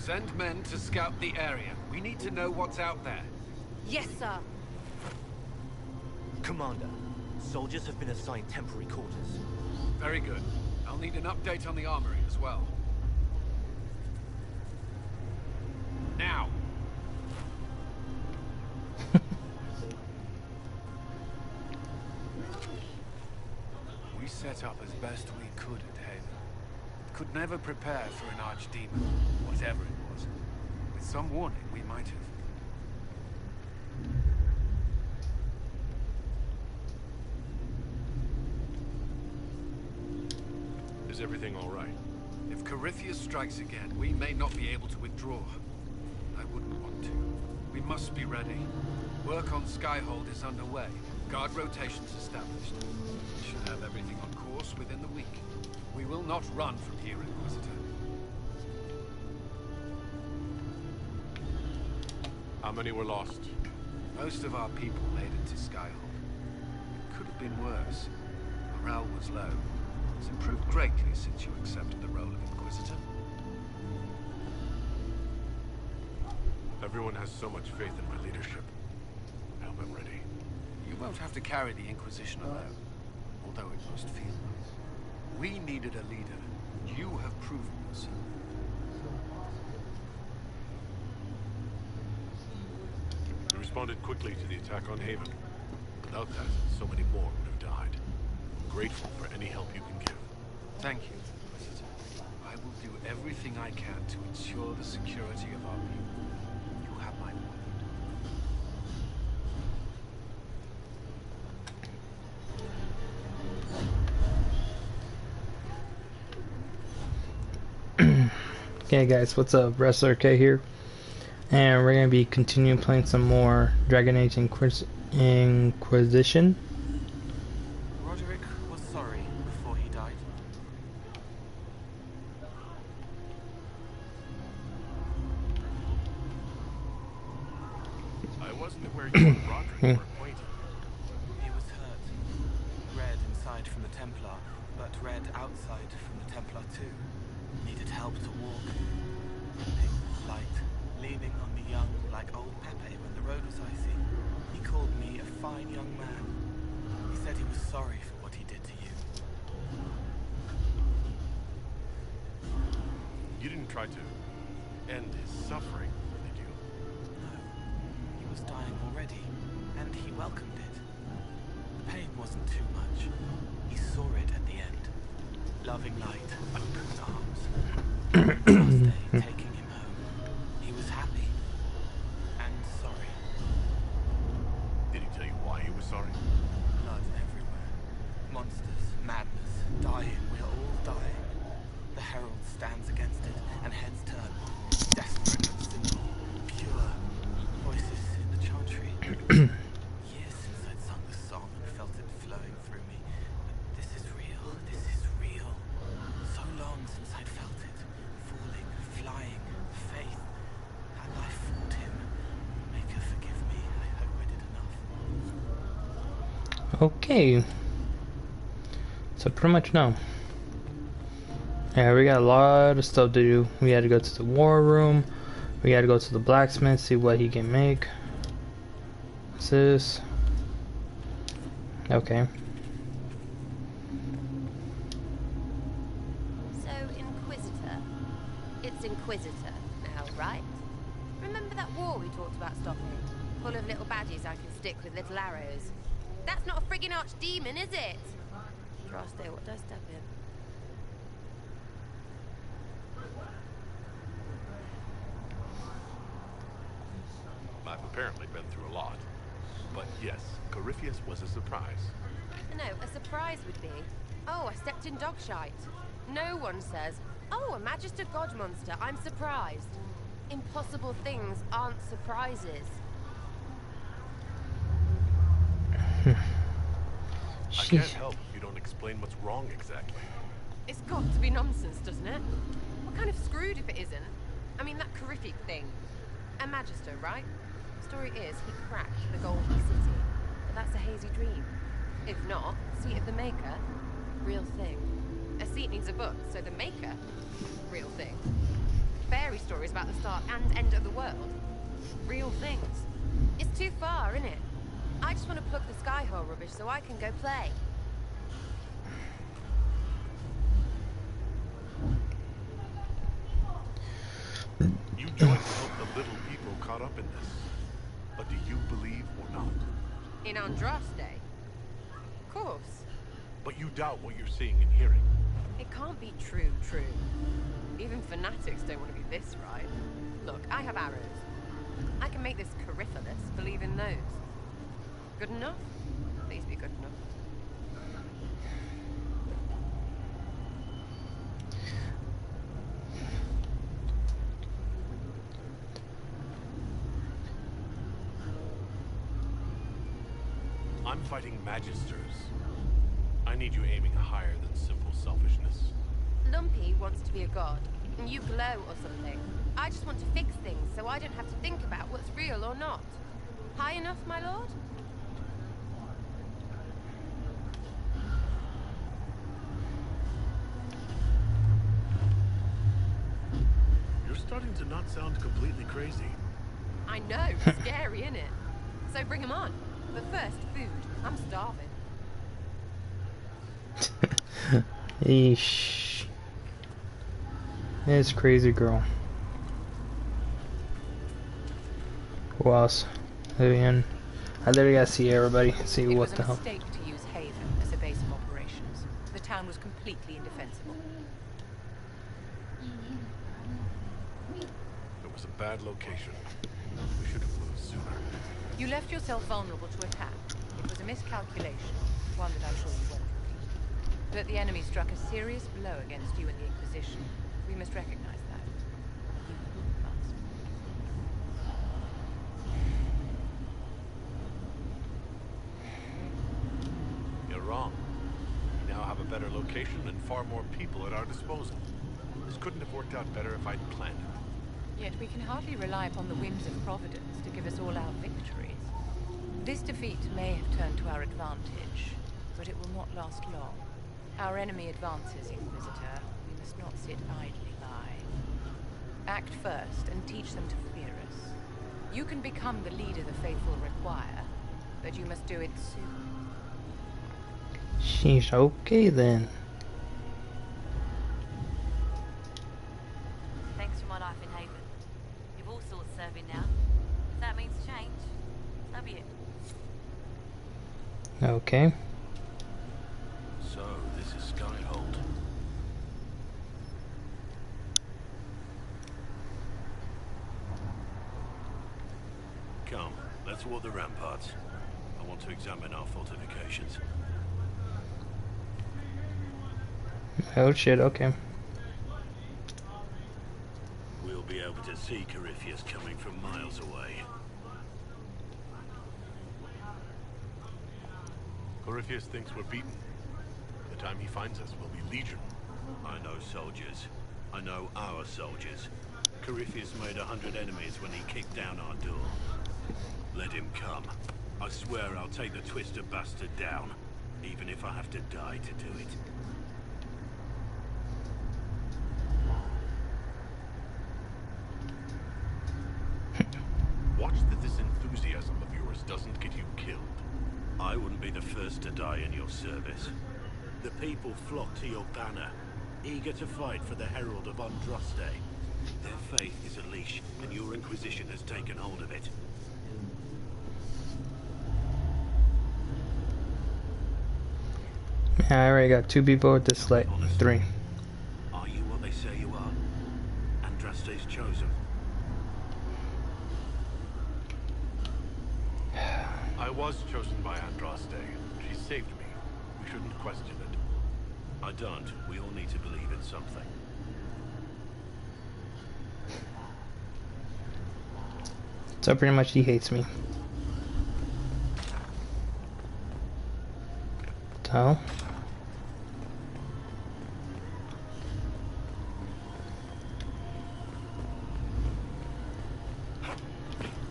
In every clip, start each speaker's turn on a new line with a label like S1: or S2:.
S1: Send men to scout the area. We need to know what's out there.
S2: Yes, sir.
S3: Commander, soldiers have been assigned temporary quarters.
S1: Very good. I'll need an update on the armory as well. Now! We set up as best we could at Haven. Could never prepare for an archdemon, whatever it was. With some warning, we might have.
S4: Is everything all right?
S1: If Corypheus strikes again, we may not be able to withdraw. I wouldn't want to. We must be ready. Work on Skyhold is underway. Guard rotations established. We should have everything on course within the week. We will not run from here, Inquisitor.
S4: How many were lost?
S1: Most of our people made it to Skyhold. It could have been worse. Morale was low. It's improved greatly since you accepted the role of Inquisitor.
S4: Everyone has so much faith in my leadership. I hope I'm ready.
S1: You won't have to carry the Inquisition alone, although it must feel like. We needed a leader. You have proven yourself.
S4: You responded quickly to the attack on Haven. Without that, so many more would have died. I'm grateful for any help you can give.
S1: Thank you, Inquisitor. I will do everything I can to ensure the security of our people. You have my
S5: word. Okay guys, what's up? Wrestler K here. And we're going to be continuing playing some more Dragon Age Inquisition.
S6: Roderick was sorry before he died.
S4: I wasn't aware you and Roderick were acquainted.
S6: He was hurt. Red inside from the Templar, but red outside from the Templar too. Needed help to walk. Pink, light, leaning on me young like old Pepe when the road was icy. He called me a fine young man. He said he was sorry for what he did to you.
S4: You didn't try to end his suffering, did you?
S6: No, he was dying already, and he welcomed it. The pain wasn't too much. He saw it at the end. Loving light, open arms. Last day, taking him home. He was happy. And sorry.
S4: Did he tell you why he was sorry?
S6: Blood everywhere. Monsters, madness, dying. We're all dying. The Herald stands against it, and heads turn. Desperate and simple. Pure. Voices in the chantry. Years since I'd sung the song and felt it flowing through me. But this is real. This is real. So long since I'd felt it. Falling, flying, faith. Had I fought him? Maker, forgive me. I hope I did enough.
S5: Okay. So pretty much no. Yeah, we got a lot of stuff to do. We had to go to the war room. We had to go to the blacksmith, see what he can make. What's this? Okay.
S2: So, Inquisitor. It's Inquisitor now, right? Remember that war we talked about stopping? Full of little badges I can stick with little arrows. That's not a friggin' archdemon, is it? Trust it, what does step in?
S4: I've apparently been through a lot. But yes, Corypheus was a surprise.
S2: No, a surprise would be, oh, I stepped in dog shite. No one says, oh, a Magister God monster, I'm surprised. Impossible things aren't surprises.
S4: I can't help if you don't explain what's wrong exactly.
S2: It's got to be nonsense, doesn't it? What kind of screwed if it isn't? I mean, that Coryphic thing. A Magister, right? Story is, he cracked the Golden City. But that's a hazy dream. If not, Seat of the Maker, real thing. A seat needs a book, so the Maker, real thing. Fairy stories stories about the start and end of the world. Real things. It's too far, isn't it? I just want to plug the Skyhole rubbish so I can go play.
S4: You joined to help the little people caught up in this. But do you believe or not?
S2: In Andraste? Of course.
S4: But you doubt what you're seeing and hearing.
S2: It can't be true. Even fanatics don't want to be this right. Look, I have arrows. I can make this Coryphalis believe in those. Good enough? Please be good enough.
S4: I'm fighting Magisters. I need you aiming higher than simple selfishness.
S2: Lumpy wants to be a god, and you glow or something. I just want to fix things so I don't have to think about what's real or not. High enough, my lord?
S4: You're starting to not sound completely crazy.
S2: I know, scary, innit? So bring 'em on. But first, food. I'm starving.
S5: Eesh. This crazy girl. Who else? Vivian. I literally gotta see everybody. See what the hell.
S7: It was a mistake to use Haven as a base of operations. The town was completely indefensible.
S4: It was a bad location. We should have moved sooner.
S7: You left yourself vulnerable to attack. It was a miscalculation, one that I'm sure you won't repeat. But the enemy struck a serious blow against you and the Inquisition. We must recognize that. You must.
S4: You're wrong. We now have a better location and far more people at our disposal. This couldn't have worked out better if I'd planned it.
S7: Yet we can hardly rely upon the whims of Providence to give us all our victories. This defeat may have turned to our advantage, but it will not last long. Our enemy advances, Inquisitor. We must not sit idly by. Act first and teach them to fear us. You can become the leader the faithful require, but you must do it soon.
S5: Sheesh, okay then.
S8: Thanks for my life in Haven. You've all sorts serving now. If that means change, so be it.
S5: Okay.
S4: So, this is Skyhold. Come, let's walk the ramparts. I want to examine our fortifications.
S5: Oh shit, okay.
S4: We'll be able to see Coryphalis coming from miles away. Coryphalis thinks we're beaten. By the time he finds us, we'll be legion. I know soldiers. I know our soldiers. Coryphalis made 100 enemies when he kicked down our door. Let him come. I swear I'll take the twisted bastard down, even if I have to die to do it. Watch that this enthusiasm of yours doesn't get you killed. I wouldn't be the first to die in your service. The people flock to your banner, eager to fight for the Herald of Andraste. Their faith is a leash, and your Inquisition has taken hold of it.
S5: I already got 2 people with this light. 3.
S4: Are you what they say you are? Andraste's chosen. I was chosen by Andraste. She saved me. We shouldn't question it. I don't. We all need to believe in something.
S5: So pretty much he hates me. So.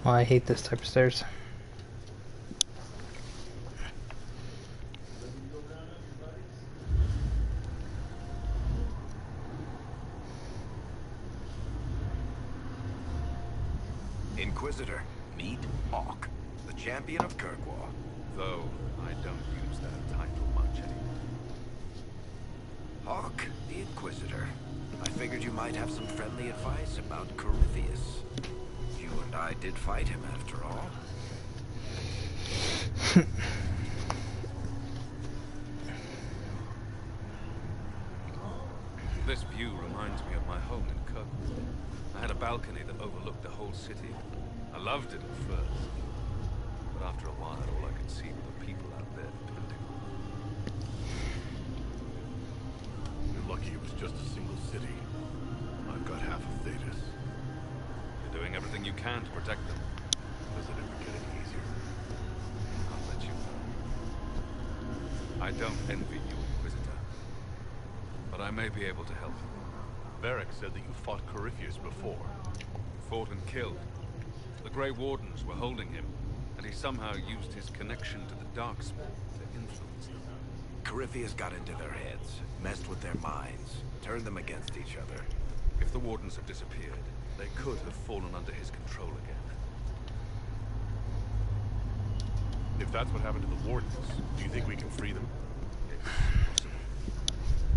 S5: Oh, I hate this type of stairs.
S9: Inquisitor, meet Hawk, the champion of Kirkwall.
S1: Though I don't use that title much anymore.
S9: Hawk, the Inquisitor. I figured you might have some friendly advice about Corypheus. You and I did fight him after all.
S1: This view reminds me of my home in Kirkwall. I had a balcony that overlooked the whole city. I loved it at first. But after a while, all I could see were the people out there depending on me.
S4: You're lucky it was just a single city. I've got half of Thetis.
S1: You're doing everything you can to protect them.
S4: Does it ever get any easier?
S1: I'll let you know. I don't envy you, Inquisitor. But I may be able to help you.
S4: Varric said that you fought Corypheus before.
S1: Fought and killed. The Grey Wardens were holding him, and he somehow used his connection to the Darkspawn to influence them.
S9: Corypheus got into their heads, messed with their minds, turned them against each other.
S1: If the Wardens have disappeared, they could have fallen under his control again.
S4: If that's what happened to the Wardens, do you think we can free them?
S1: It's possible.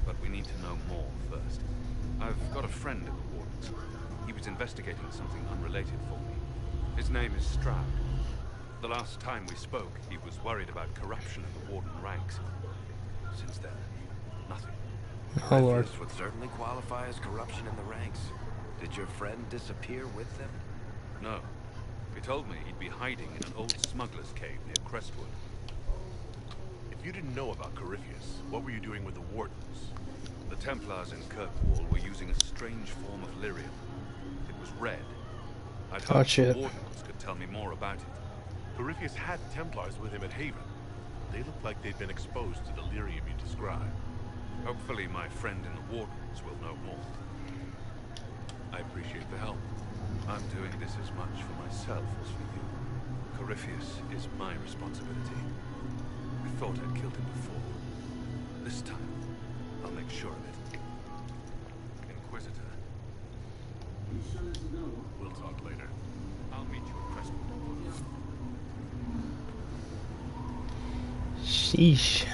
S1: But we need to know more first. I've got a friend in the Wardens. He was investigating something unrelated for me. His name is Stroud. The last time we spoke, he was worried about corruption in the Warden ranks. Since then, nothing.
S5: Oh Lord.
S9: This would certainly qualify as corruption in the ranks. Did your friend disappear with them?
S1: No. He told me he'd be hiding in an old smuggler's cave near Crestwood.
S4: If you didn't know about Corypheus, what were you doing with the Wardens?
S1: The Templars in Kirkwall were using a strange form of lyrium. It was red. I'd
S5: Oh,
S1: hoped
S5: shit.
S1: the Wardens could tell me more about it.
S4: Corypheus had Templars with him at Haven. They looked like they'd been exposed to the lyrium you described.
S1: Hopefully my friend in the Wardens will know more.
S4: I appreciate the help.
S1: I'm doing this as much for myself as for you. Corypheus is my responsibility. I thought I'd killed him before. This time, I'll make sure of it. Inquisitor.
S4: We'll talk later.
S1: I'll meet you at Crestwood.
S5: Sheesh.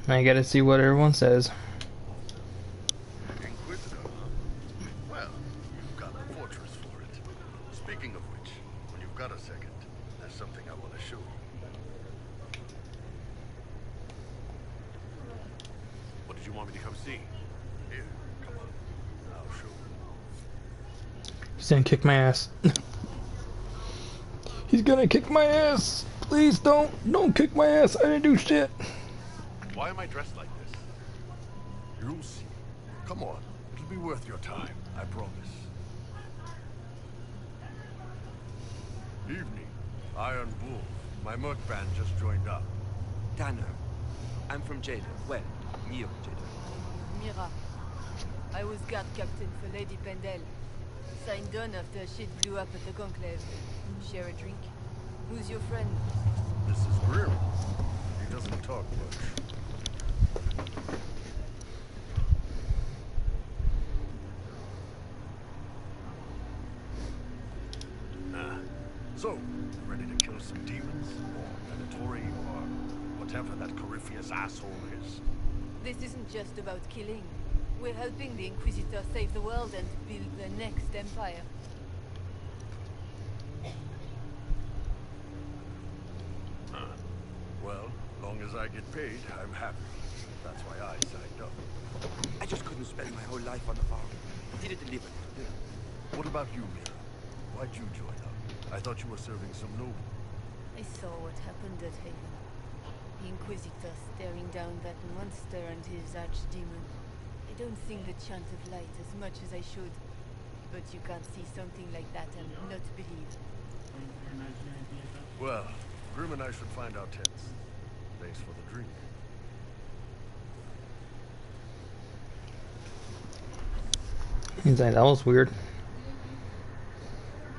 S5: I gotta see what everyone says.
S4: Inquisitor, huh? Well, you've got the fortress for it. Speaking of which, when you've got a second, there's something I want to show you. What did you want me to come see? Here, come on. I'll show you.
S5: He's gonna kick my ass. He's gonna kick my ass. Please don't kick my ass. I didn't do shit.
S4: Why am I dressed like this?
S10: You'll see. Come on. It'll be worth your time, I promise. Evening. Iron Bull. My merc band just joined up.
S11: Tanner. I'm from Jada. Well, near Jada.
S12: Mira. I was guard captain for Lady Pendel. Signed on after shit blew up at the Conclave. Share a drink? Who's your friend?
S10: This is Grim. He doesn't talk much. So, ready to kill some demons? Or Venatori? Or whatever that Corypheus asshole is?
S12: This isn't just about killing. We're helping the Inquisitor save the world and build the next empire.
S10: Well, long as I get paid, I'm happy. That's why I signed up.
S11: I just couldn't spend my whole life on the farm. Didn't live it.
S10: What about you, Mira? Why'd you join up? I thought you were serving some noble.
S12: I saw what happened at Haven. The Inquisitor staring down that monster and his archdemon. I don't sing the chant of light as much as I should. But you can't see something like that and not believe.
S10: Well, Grim and I should find our tents. Thanks for the drink.
S5: He's like, that was weird.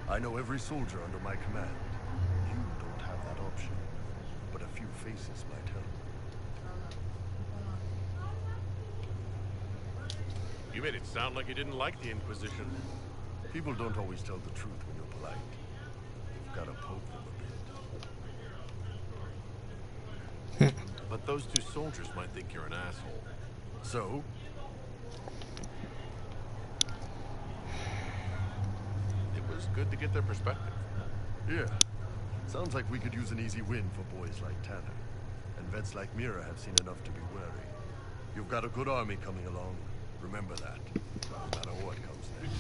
S10: I know every soldier under my command. You don't have that option, but a few faces might help.
S4: You made it sound like you didn't like the Inquisition.
S10: People don't always tell the truth when you're polite. You've got to poke them a bit.
S4: But those two soldiers might think you're an asshole.
S10: So?
S4: It was good to get their perspective.
S10: Yeah. Sounds like we could use an easy win for boys like Tanner. And vets like Mira have seen enough to be wary. You've got a good army coming along. Remember that. No matter what comes next.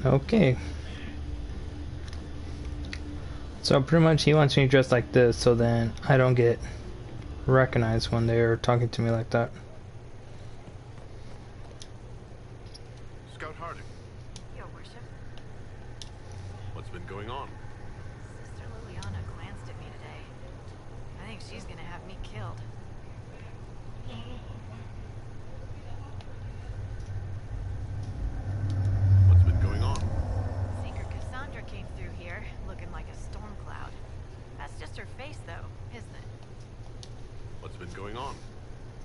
S5: Okay. So pretty much he wants me dressed like this so then I don't get recognized when they're talking to me like that.
S4: Scout Harding.
S8: Your worship.
S4: What's been going on?
S8: Sister Liliana glanced at me today. I think she's gonna have me killed.
S4: What's been going on?
S8: Seeker Cassandra came through here, looking like a storm cloud. That's just her face, though, isn't it?
S4: What's been going on?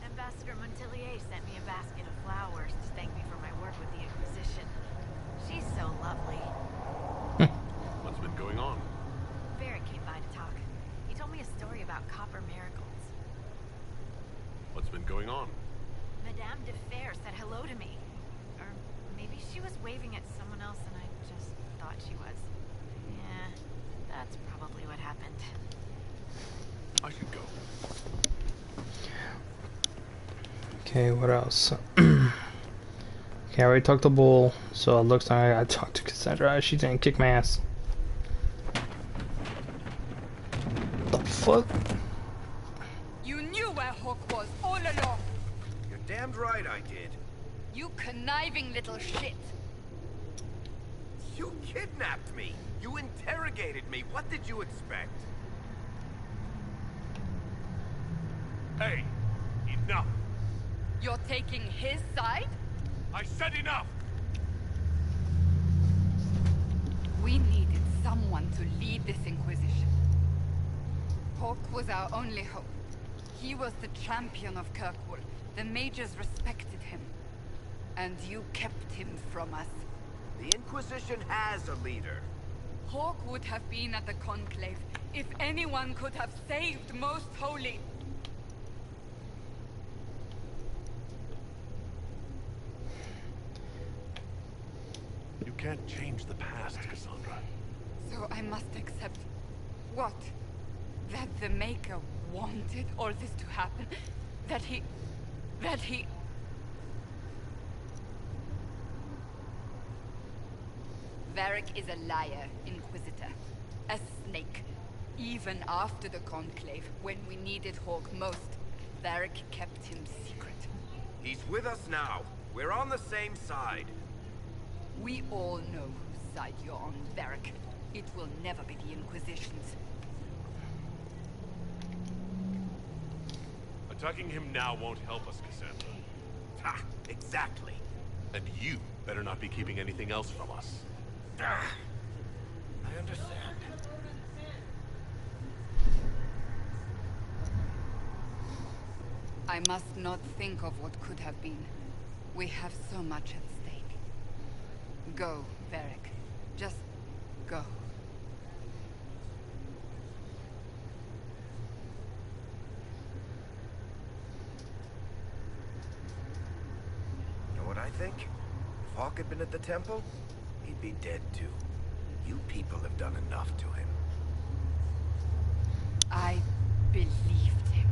S8: Ambassador Montilier sent me a basket of flowers to thank me for my work with the Inquisition. She's so lovely.
S4: What's been going on?
S8: Barrett came by to talk. He told me a story about copper miracles.
S4: What's been going on?
S8: Madame de Fer said hello to me. Or maybe she was waving at someone else and I just thought she was. Yeah, that's probably what happened.
S4: I should go.
S5: Okay, what else? Okay, I already talked to Bull, so it looks like I gotta talk to Cassandra. She didn't kick my ass. The fuck?
S12: You knew where Hawk was all along.
S9: You're damned right I did.
S12: You conniving little shit.
S9: You kidnapped me. You interrogated me. What did you expect?
S4: Hey, enough!
S12: You're taking his side?
S4: I said enough!
S12: We needed someone to lead this Inquisition. Hawk was our only hope. He was the champion of Kirkwall. The mages respected him. And you kept him from us.
S9: The Inquisition has a leader.
S12: Hawk would have been at the Conclave if anyone could have saved Most Holy.
S4: You can't change the past, Cassandra.
S12: So I must accept... what? That the Maker wanted all this to happen? That he... Varric is a liar, Inquisitor. A snake. Even after the Conclave, when we needed Hawk most, Varric kept him secret.
S9: He's with us now. We're on the same side.
S12: We all know whose side you're on, Varric. It will never be the Inquisition's.
S4: Attacking him now won't help us, Cassandra.
S9: Ha! Exactly.
S4: And you better not be keeping anything else from us.
S9: Ah, I understand.
S12: I must not think of what could have been. We have so much at stake. Go, Varric. Just go.
S9: Know what I think? If Hawk had been at the temple, he'd be dead too. You people have done enough to him.
S12: I believed him.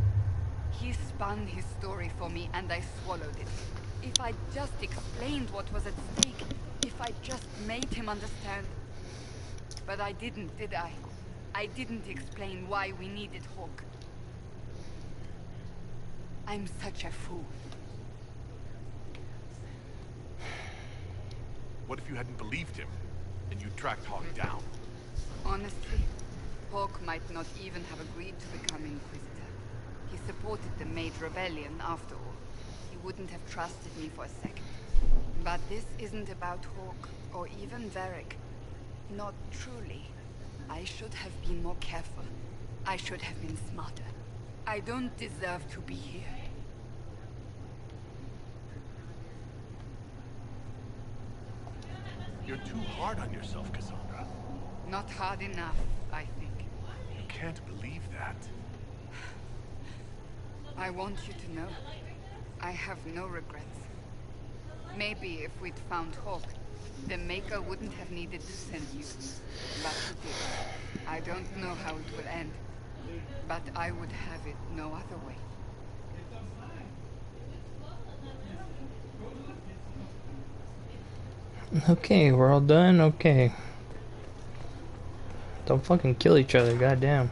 S12: He spun his story for me and I swallowed it. If I just explained what was at stake, if I just made him understand. But I didn't, did I? I didn't explain why we needed Hawk. I'm such a fool.
S4: What if you hadn't believed him, and you tracked Hawk down?
S12: Honestly, Hawk might not even have agreed to become Inquisitor. He supported the Mage Rebellion after all. He wouldn't have trusted me for a second.
S13: But this isn't about Hawk, or even Varric. Not truly. I should have been more careful. I should have been smarter. I don't deserve to be here.
S4: You're too hard on yourself, Cassandra.
S13: Not hard enough, I think.
S4: You can't believe that.
S13: I want you to know, I have no regrets. Maybe if we'd found Hawk, the Maker wouldn't have needed to send you. But he did. I don't know how it will end, but I would have it no other way.
S5: Okay, we're all done. Okay. Don't fucking kill each other, goddamn.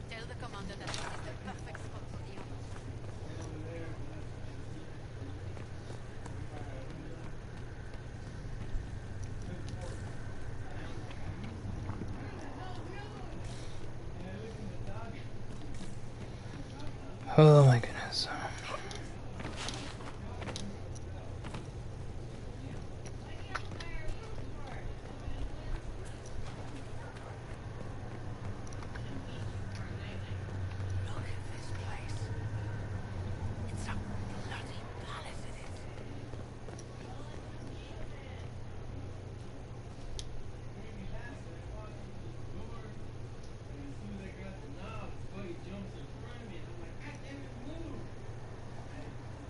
S8: Tell the commander that this is the perfect spot for the armor.
S5: Oh my goodness.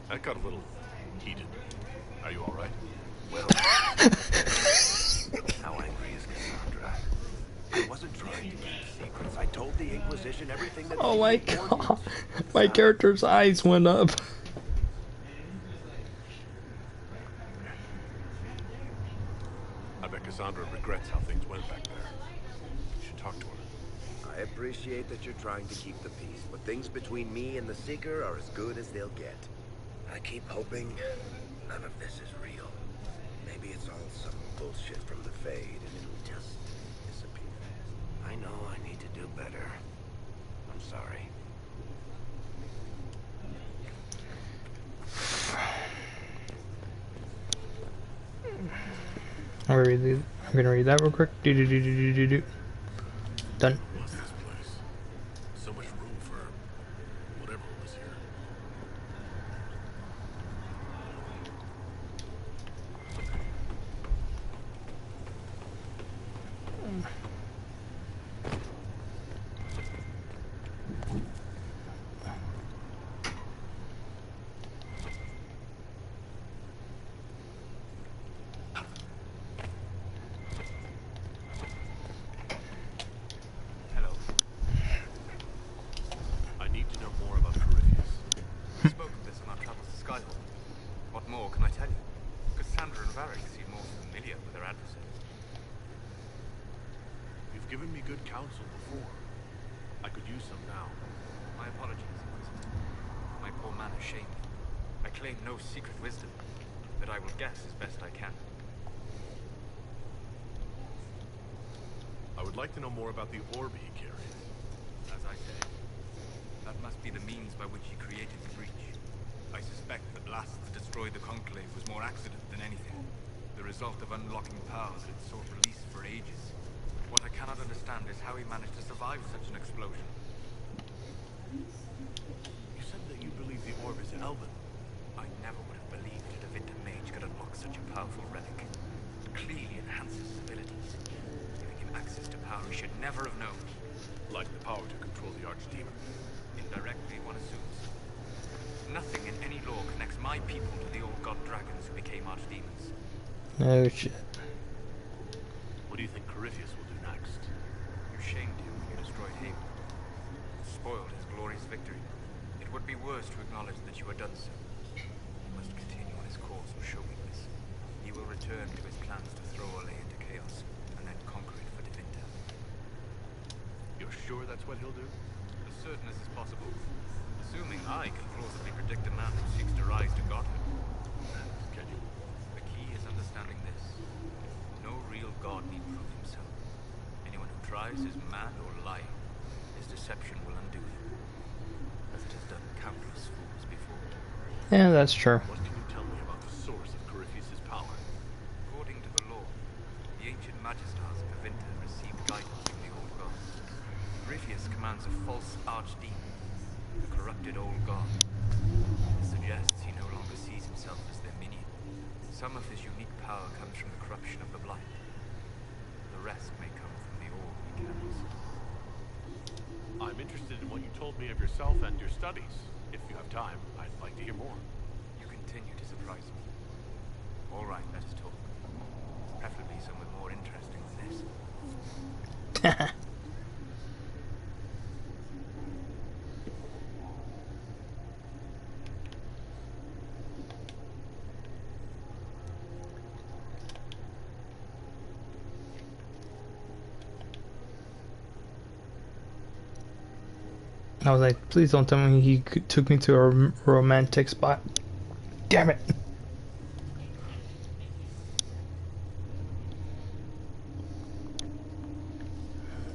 S4: That got a little heated. Are you all right?
S9: Well, how angry is Cassandra? I wasn't trying to keep secrets. I told the Inquisition everything that...
S5: Oh my god. My character's eyes went up.
S4: I bet Cassandra regrets how things went back there. You should talk to her.
S9: I appreciate that you're trying to keep the peace, but things between me and the Seeker are as good as they'll get. I keep hoping none of this is real. Maybe it's all some bullshit from the Fade and it'll just disappear. I know I need to do better. I'm sorry.
S5: I'm gonna read that real quick. Done.
S4: What's this place? So much room for whatever was here.
S6: Hello.
S4: I need to know more about Corypheus.
S6: We spoke of this on our travels to Skyhold. What more can I tell you? Cassandra and Varric seem more familiar with their adversaries.
S4: You've given me good counsel before. I could use some now.
S6: My apologies, Inquisitor. My poor manner shamed me. I claim no secret wisdom, but I will guess as best I can.
S4: I would like to know more about the orb he carries.
S6: As I say, that must be the means by which he created the breach. I suspect the blast that destroyed the Conclave was more accident than anything. The result of unlocking powers that had sought release for ages. What I cannot understand is how he managed to survive such an explosion.
S4: You said that you believe the orb is Elven.
S6: I never would have believed that a Vinter mage could unlock such a powerful relic. It clearly enhances his abilities, giving him access to power he should never have known.
S4: Like the power to control the Archdemon.
S6: Indirectly, one assumes. Nothing in any lore connects my people to the old god dragons who became archdemons.
S5: Oh shit.
S4: What do you think Corypheus will do next?
S6: You shamed him when you destroyed Haven. Spoiled his glorious victory. It would be worse to acknowledge that you had done so. He must continue on his course or show weakness. He will return to his plans to throw Olay into chaos, and then conquer it for Devinter.
S4: You're sure that's what he'll do?
S6: As certain as is possible. Assuming I can plausibly predict a man who seeks to rise to godhood.
S4: Can you?
S6: The key is understanding this. No real god need prove himself. Anyone who tries is mad or lying. His deception will undo him, as it has done countless fools before.
S5: Yeah, that's true.
S4: What can you tell me about the source of Corypheus' power?
S14: According to the law, the ancient magistars of Avinta received guidance from the old gods. Corypheus commands a false archdemon, a corrupted old god. This suggests he no longer sees himself as their minion. Some of his unique power comes from the corruption of the blind. The rest may come from the orb he carries.
S4: I'm interested in what you told me of yourself and your studies. If you have time, I'd like to hear more.
S14: You continue to surprise me. All right, let us talk. Preferably somewhere more interesting than this.
S5: I was like, please don't tell me he took me to a romantic spot. Damn it.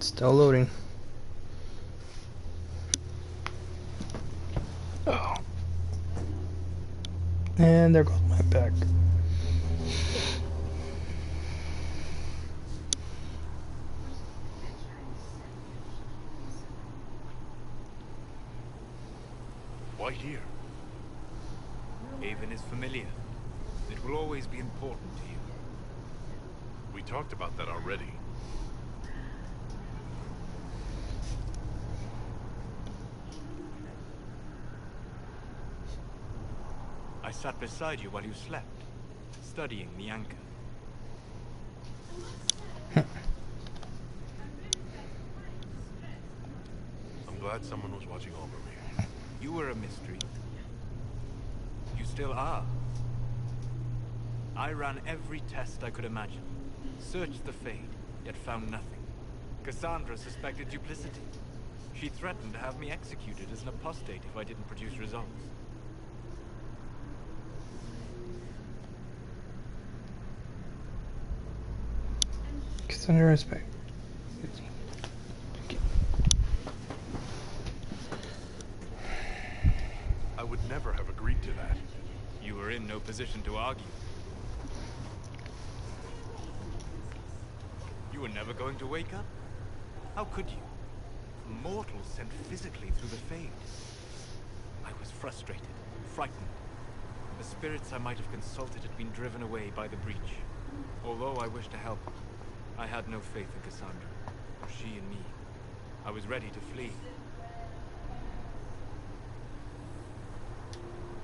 S5: Still loading. Oh. And there goes my back.
S4: Why here?
S14: Haven is familiar. It will always be important to you.
S4: We talked about that already.
S14: I sat beside you while you slept, studying the anchor.
S4: I'm glad someone was watching over me.
S14: You were a mystery. You still are. I ran every test I could imagine. Searched the Fade, yet found nothing. Cassandra suspected duplicity. She threatened to have me executed as an apostate if I didn't produce results.
S5: Cassandra, respect.
S4: I would never have agreed to that.
S14: You were in no position to argue. You were never going to wake up? How could you? A mortal sent physically through the Fade. I was frustrated, frightened. The spirits I might have consulted had been driven away by the breach. Although I wished to help, I had no faith in Cassandra, or she in me. I was ready to flee.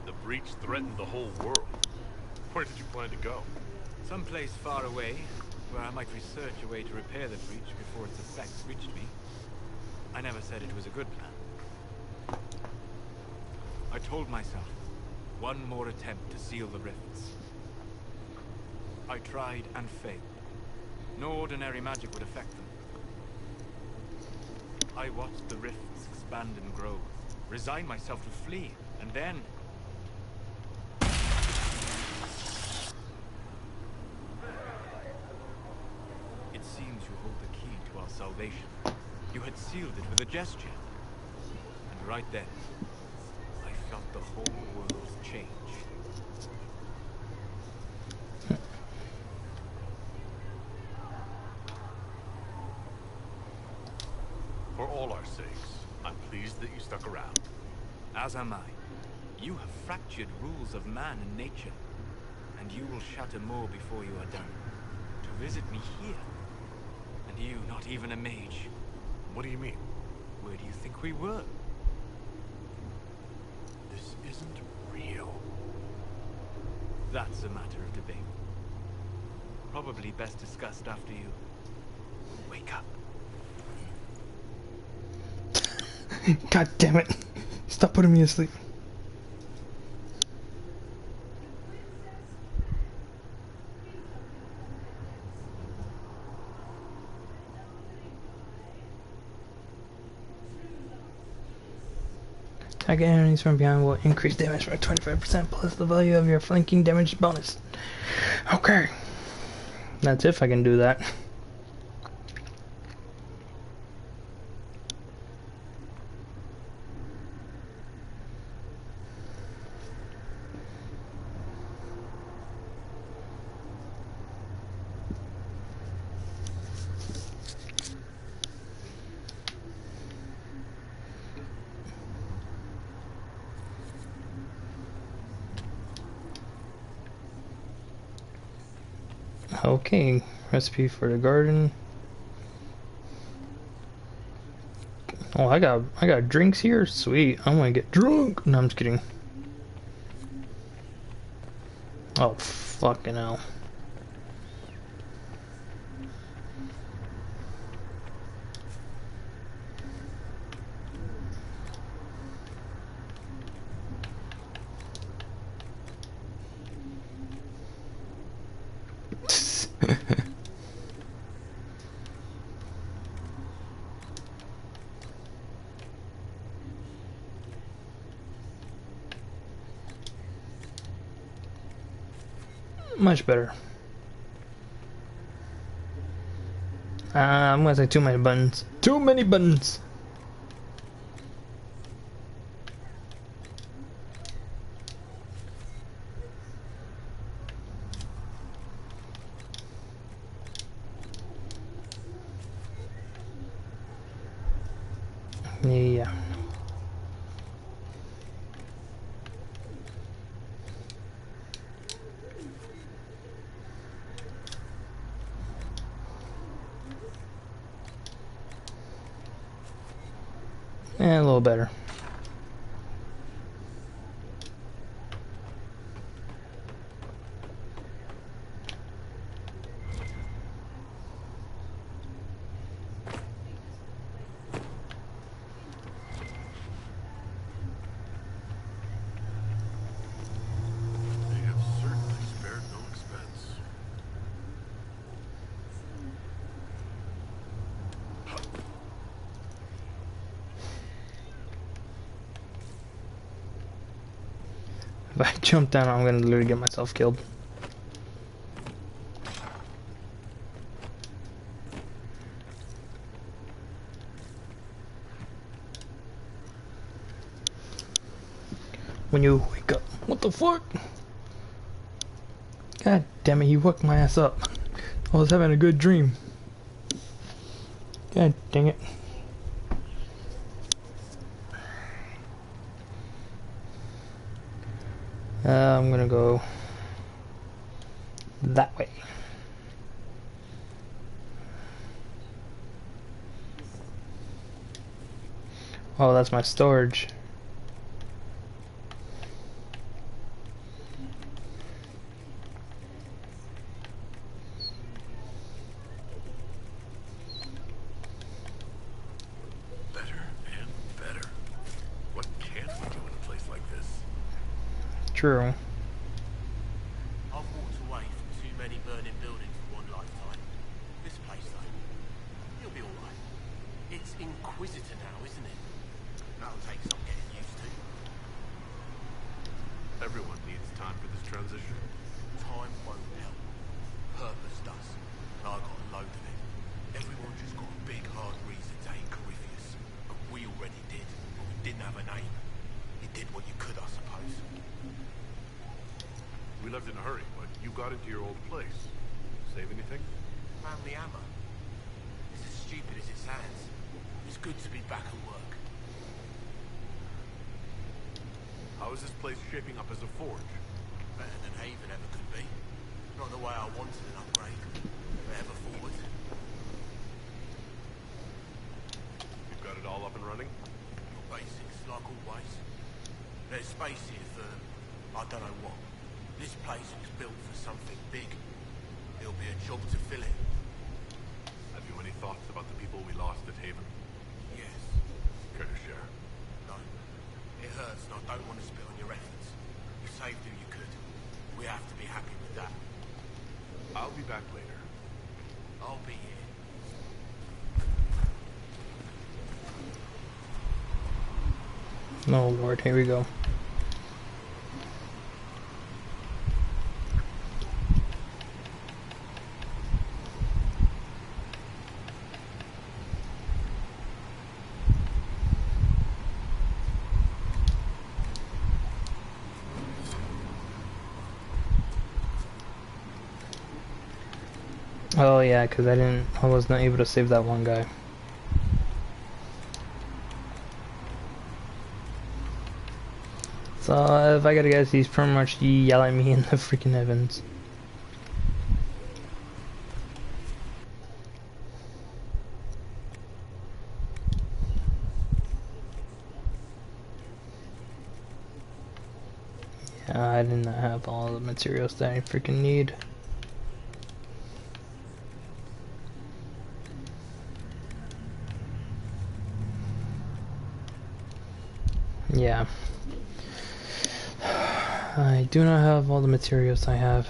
S4: The breach threatened the whole world. Where did you plan to go?
S14: Someplace far away, where I might research a way to repair the breach before its effects reached me. I never said it was a good plan. I told myself, one more attempt to seal the rifts. I tried and failed. No ordinary magic would affect them. I watched the rifts expand and grow, resigned myself to flee, and then... It seems you hold the key to our salvation. You had sealed it with a gesture. And right then, I felt the whole world change.
S4: For all our sakes, I'm pleased that you stuck around.
S14: As am I. You have fractured rules of man and nature, and you will shatter more before you are done. To visit me here, and you not even a mage.
S4: What do you mean?
S14: Where do you think we were?
S4: This isn't real.
S14: That's a matter of debate. Probably best discussed after you wake up.
S5: God damn it. Stop putting me asleep. Attack enemies from behind will increase damage by 25% plus the value of your flanking damage bonus. Okay. That's if I can do that. Okay, recipe for the garden. Oh, I got drinks here. Sweet. I'm gonna get drunk. No, I'm just kidding. Oh, fucking hell. Much better. I'm gonna say too many buttons. Too many buttons! Yeah. And a little better.
S10: They have certainly spared no expense.
S5: If I jump down, I'm gonna literally get myself killed. When you wake up, what the fuck? God damn it, you woke my ass up. I was having a good dream. God dang it. I'm gonna go that way. Oh, that's my storage.
S10: Better and better. What can't we do in a place like this?
S5: True.
S3: I've walked away from too many burning buildings in one lifetime. This place, though, it'll be alright. It's Inquisitor now, isn't it? That'll take some getting used to.
S10: Everyone needs time for this transition.
S3: Time won't help. Purpose does. And I got a load of it. Everyone just got a big, hard reason to hate Corypheus. But we already did. But we didn't have a name. You did what you could, I suppose.
S10: We left in a hurry, but you got into your old place. Save anything?
S3: Found the hammer. It's as stupid as it sounds. It's good to be back at work.
S10: How is this place shaping up as a forge?
S3: Better than Haven ever could be. Not the way I wanted an upgrade, but ever forward.
S10: You've got it all up and running?
S3: Your basics, like always. There's space here for, I don't know what. This place was built for something big. It'll be a job to fill it.
S10: Have you any thoughts about the people we lost at Haven?
S3: Yes.
S10: Care to share?
S3: No. It hurts and I don't want to spit on your efforts. You saved who you could. We have to be happy with that.
S10: I'll be back later.
S3: I'll be here.
S5: Oh Lord, here we go. Oh yeah, because I was not able to save that one guy. So if I gotta guess, he's pretty much yelling at me in the freaking heavens. Yeah, I did not have all the materials that I freaking need. Yeah. I do not have all the materials I have.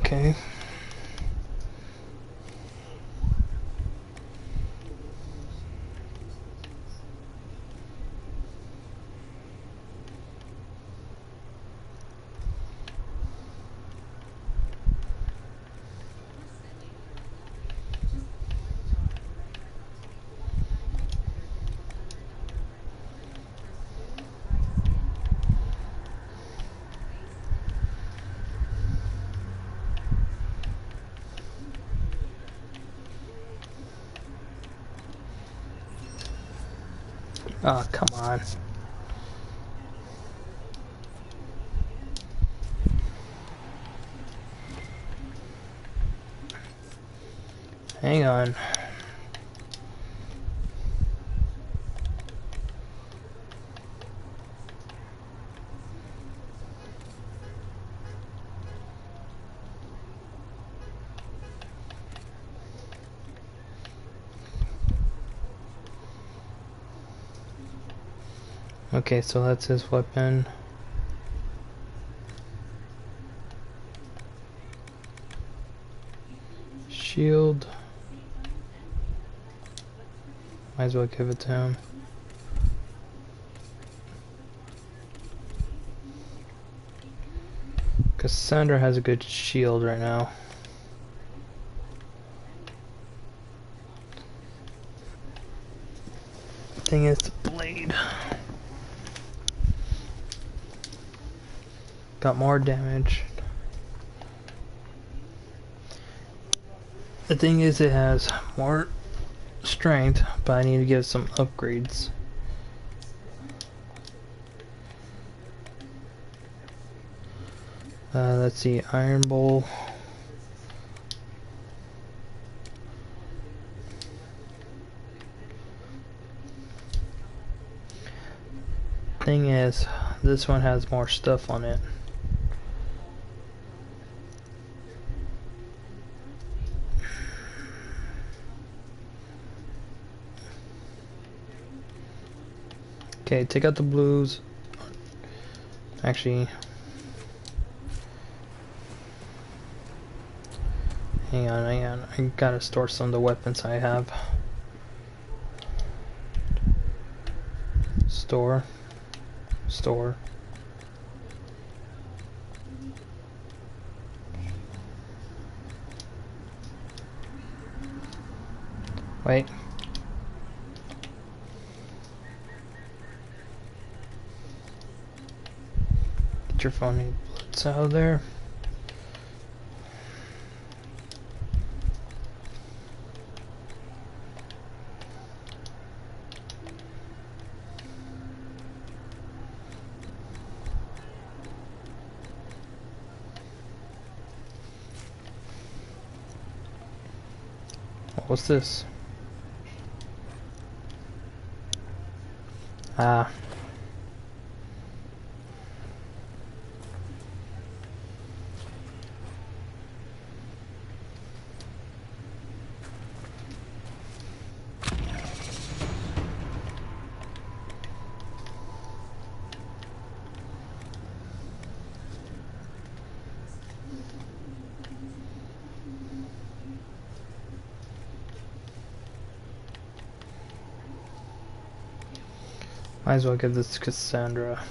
S5: Okay. Oh, come on. Hang on. Okay, so that's his weapon. Shield. Might as well give it to him. Cassandra has a good shield right now. Thing is, the blade got more damage. The thing is, it has more strength, but I need to give some upgrades. Let's see, Iron Bowl. Thing is, this one has more stuff on it. Okay, take out the blues. Actually, hang on. I gotta store some of the weapons I have. Store. Wait. Get your phony bullets out of there. What's this? Ah. Might as well give this to Cassandra.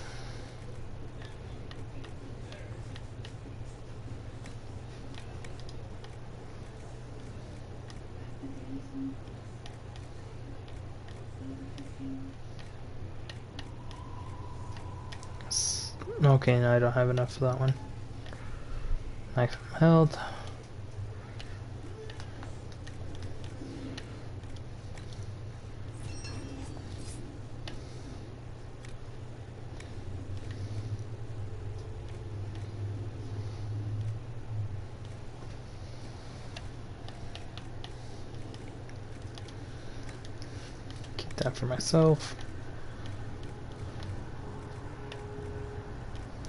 S5: Okay, no, I don't have enough for that one. Maximum health. Keep that for myself.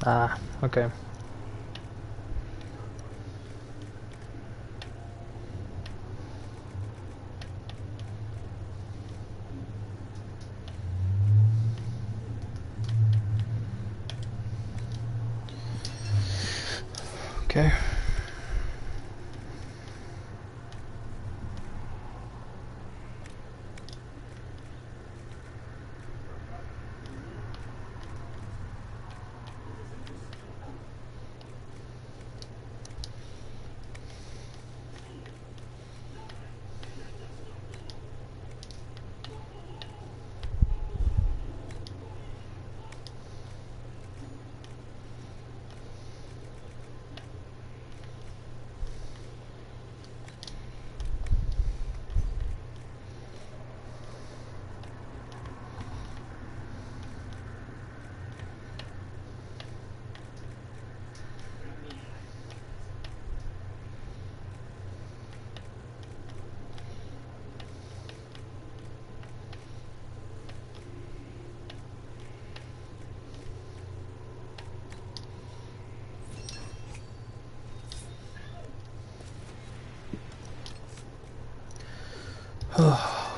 S5: Ah, okay. Okay.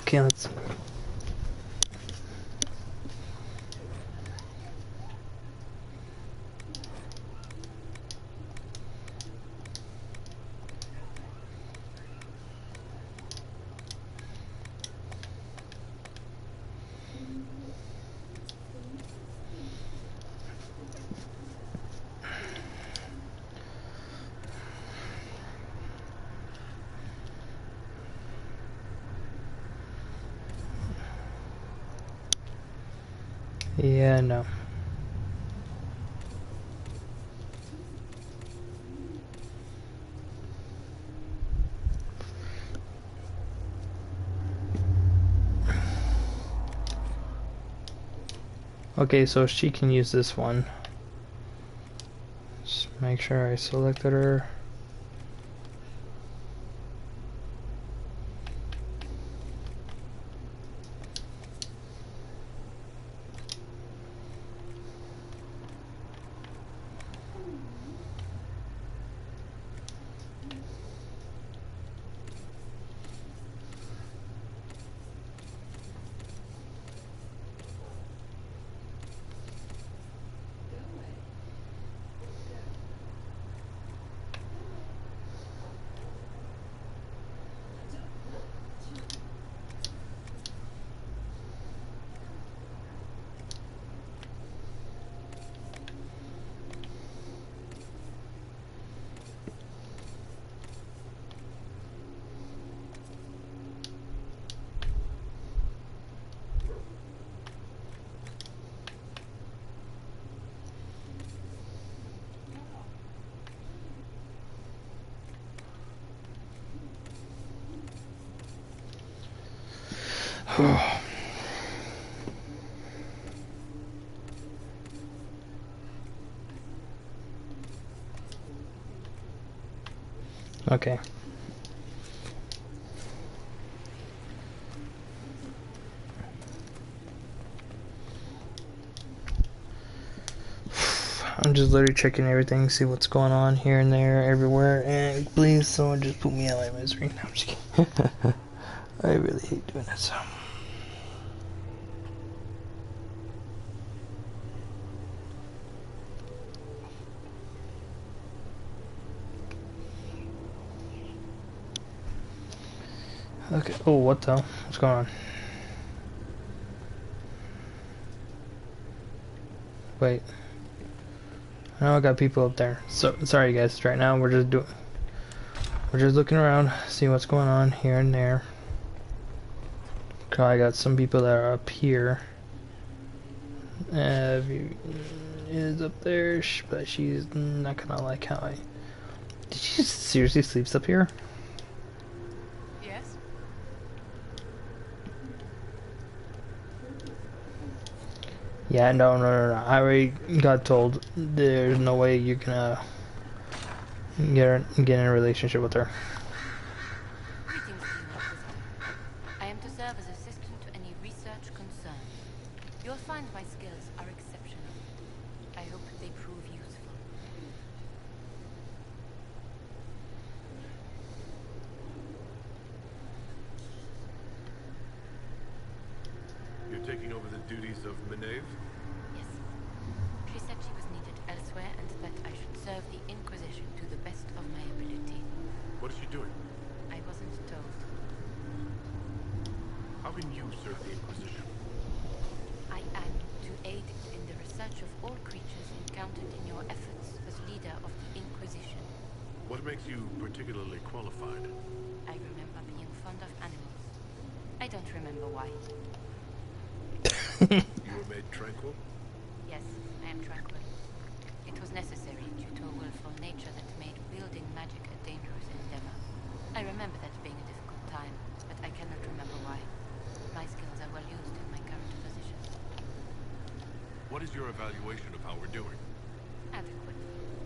S5: Okay, let's. Yeah, no. Okay, so she can use this one. Just make sure I selected her. Okay. I'm just literally checking everything, see what's going on here and there, everywhere, and please someone just put me out of my misery. No, I'm just kidding. I really hate doing this. Okay. Oh, what the hell? What's going on? Wait. I know I got people up there. So sorry guys. Right now we're just looking around, see what's going on here and there. Okay, I got some people that are up here, is up there, but she's not gonna like how I... Did she seriously sleeps up here?
S7: Yes?
S5: Yeah, no. I already got told there's no way you're gonna get in a relationship with her.
S7: Greetings to you, Inquisitor. I am to serve as assistant to any research concerned. You'll find my skills are exceptional. I hope they prove useful.
S4: You're taking over the duties of Maeve?
S7: Yes. She said she was needed elsewhere and that I should serve the Inquisition to the best of my ability.
S4: What is she doing?
S7: I wasn't told.
S4: How can you serve the Inquisition?
S7: I am to aid in the research of all creatures encountered in your efforts as leader of the Inquisition.
S4: What makes you particularly qualified?
S7: I remember being fond of animals. I don't remember why.
S4: You were made tranquil?
S7: Yes, I am tranquil. It was necessary due to a willful nature that made wielding magic a dangerous endeavor. I remember that being a difficult time, but I cannot remember why. My skills are well used in my current position.
S4: What is your evaluation of how we're doing?
S7: Adequate,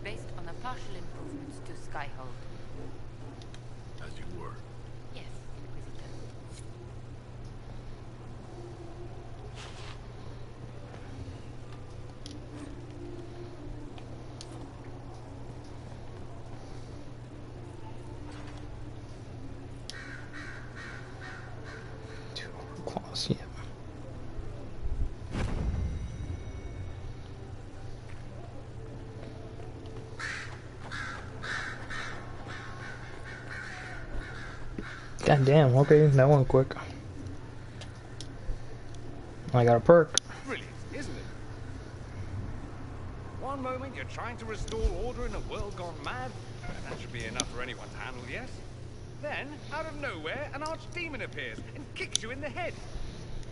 S7: based on the partial improvements to Skyhold.
S4: As you were.
S7: Yes, Inquisitor.
S5: Claws, yeah. God damn, okay, that went quick. I got a perk.
S1: Brilliant, isn't it? One moment you're trying to restore order in a world gone mad, and that should be enough for anyone to handle, yes? Then, out of nowhere, an archdemon appears and kicks you in the head.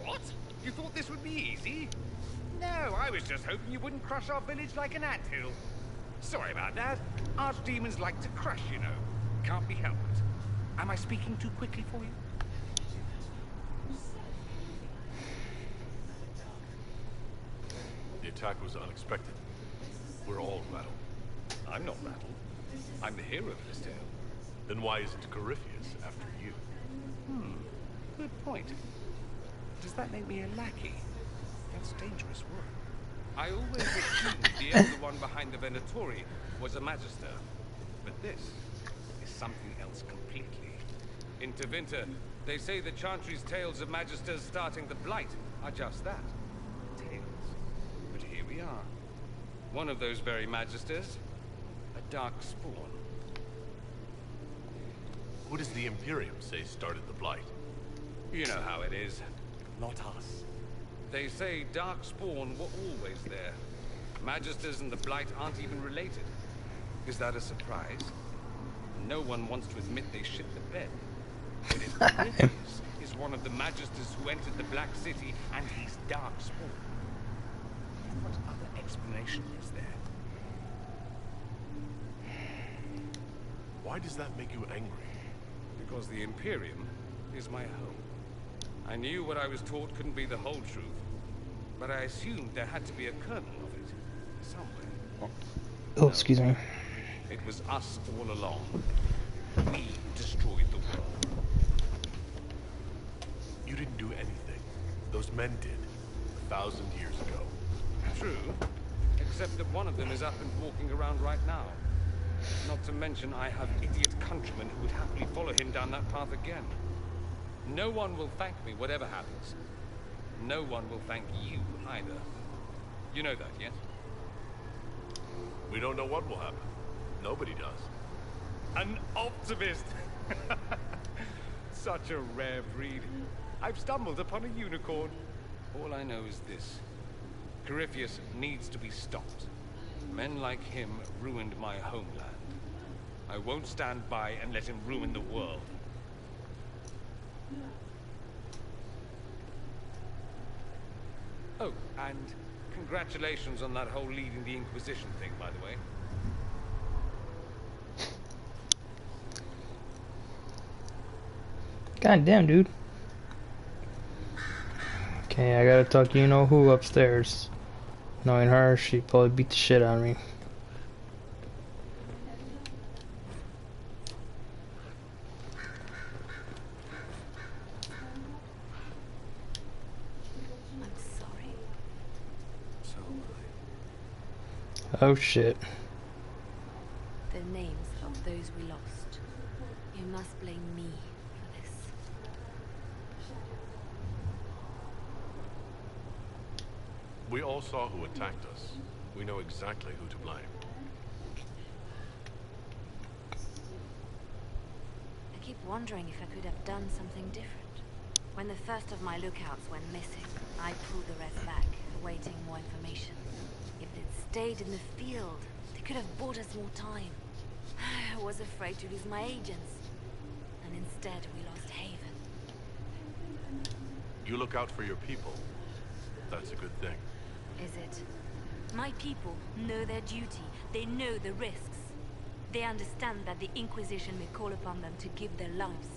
S1: What? You thought this would be easy? No, I was just hoping you wouldn't crush our village like an anthill. Sorry about that. Archdemons like to crush, you know. Can't be helped. Am I speaking too quickly for you?
S4: The attack was unexpected. We're all rattled.
S1: I'm not rattled. I'm the hero of this tale.
S4: Then why isn't Corypheus after you?
S1: Good point. Does that make me a lackey? That's dangerous work. I always assumed the elder one behind the Venatori was a Magister. But this is something else completely. In Tevinter, they say the Chantry's tales of Magisters starting the Blight are just that. Tales. But here we are. One of those very Magisters. A dark spawn.
S4: Who does the Imperium say started the Blight?
S1: You know how it is. Not us. They say Darkspawn were always there. Magisters and the Blight aren't even related. Is that a surprise? No one wants to admit they shit the bed. But if Corypheus is one of the Magisters who entered the Black City, and he's Darkspawn, what other explanation is there?
S4: Why does that make you angry?
S1: Because the Imperium is my home. I knew what I was taught couldn't be the whole truth, but I assumed there had to be a kernel of it, somewhere.
S5: Oh, excuse me.
S1: It was us all along. We destroyed the world.
S4: You didn't do anything. Those men did. 1,000 years ago.
S1: True, except that one of them is up and walking around right now. Not to mention I have idiot countrymen who would happily follow him down that path again. No one will thank me, whatever happens. No one will thank you, either. You know that, yes?
S4: We don't know what will happen. Nobody does.
S1: An optimist! Such a rare breed. I've stumbled upon a unicorn. All I know is this. Corypheus needs to be stopped. Men like him ruined my homeland. I won't stand by and let him ruin the world. Oh, and
S15: Congratulations on that whole leading the Inquisition thing, by the way.
S5: God damn, dude. Okay, I gotta talk you know who upstairs. Knowing her, she probably beat the shit out of me.
S12: I'm sorry.
S9: So am I.
S5: Oh shit.
S12: The names of those we lost. You must blame me for this.
S4: We all saw who attacked us. We know exactly who to blame.
S16: I keep wondering if I could have done something different. When the first of my lookouts went missing, I pulled the rest back, awaiting more information. If they'd stayed in the field, they could have bought us more time. I was afraid to lose my agents. And instead, we lost Haven.
S4: You look out for your people. That's a good thing.
S16: Is it? My people know their duty. They know the risks. They understand that the Inquisition may call upon them to give their lives.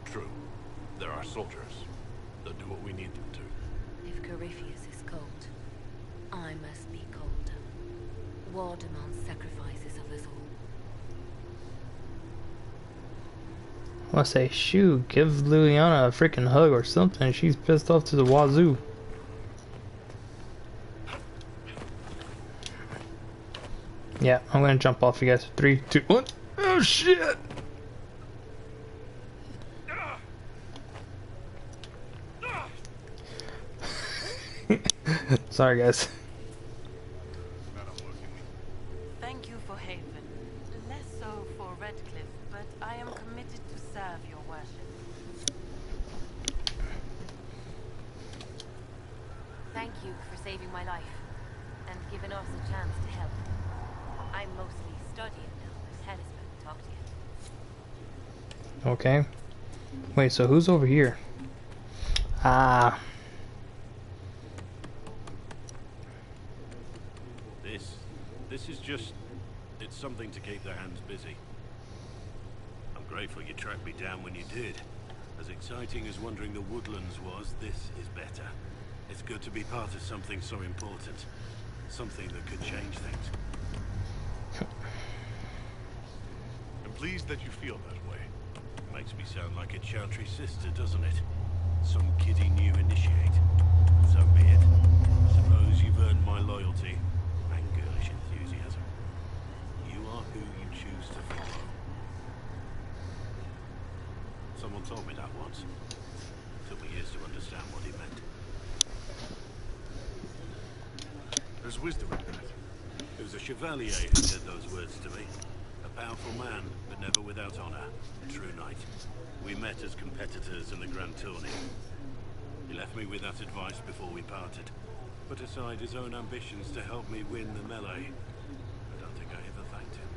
S4: True. There are soldiers. They'll do what we need them to.
S16: If Corypheus is cold, I must be colder. War demands sacrifices of us all.
S5: I wanna say, shoot, give Liliana a freaking hug or something. She's pissed off to the wazoo. Yeah, I'm gonna jump off you guys. 3, 2, 1. Oh shit! Sorry guys.
S2: Thank you for Haven. Less so for Redcliffe, but I am committed to serve your worship.
S16: Thank you for saving my life, and giving us a chance to help. I'm mostly studying now, as Hellisman talked to you.
S5: Okay. Wait, so who's over here? Ah.
S4: This is just... it's something to keep their hands busy. I'm grateful you tracked me down when you did. As exciting as wandering the woodlands was, this is better. It's good to be part of something so important. Something that could change things.
S10: I'm pleased that you feel that way.
S4: Makes me sound like a Chantry sister, doesn't it? Some kiddie new initiate. So be it. I suppose you've earned my loyalty and girlish enthusiasm. You are who you choose to follow. Someone told me that once. Took me years to understand what he meant.
S10: There's wisdom in that.
S4: It was a chevalier who said those words to me. A powerful man, but never without honor. A true knight. We met as competitors in the Grand Tourney. He left me with that advice before we parted. Put aside his own ambitions to help me win the melee. I don't think I ever thanked him.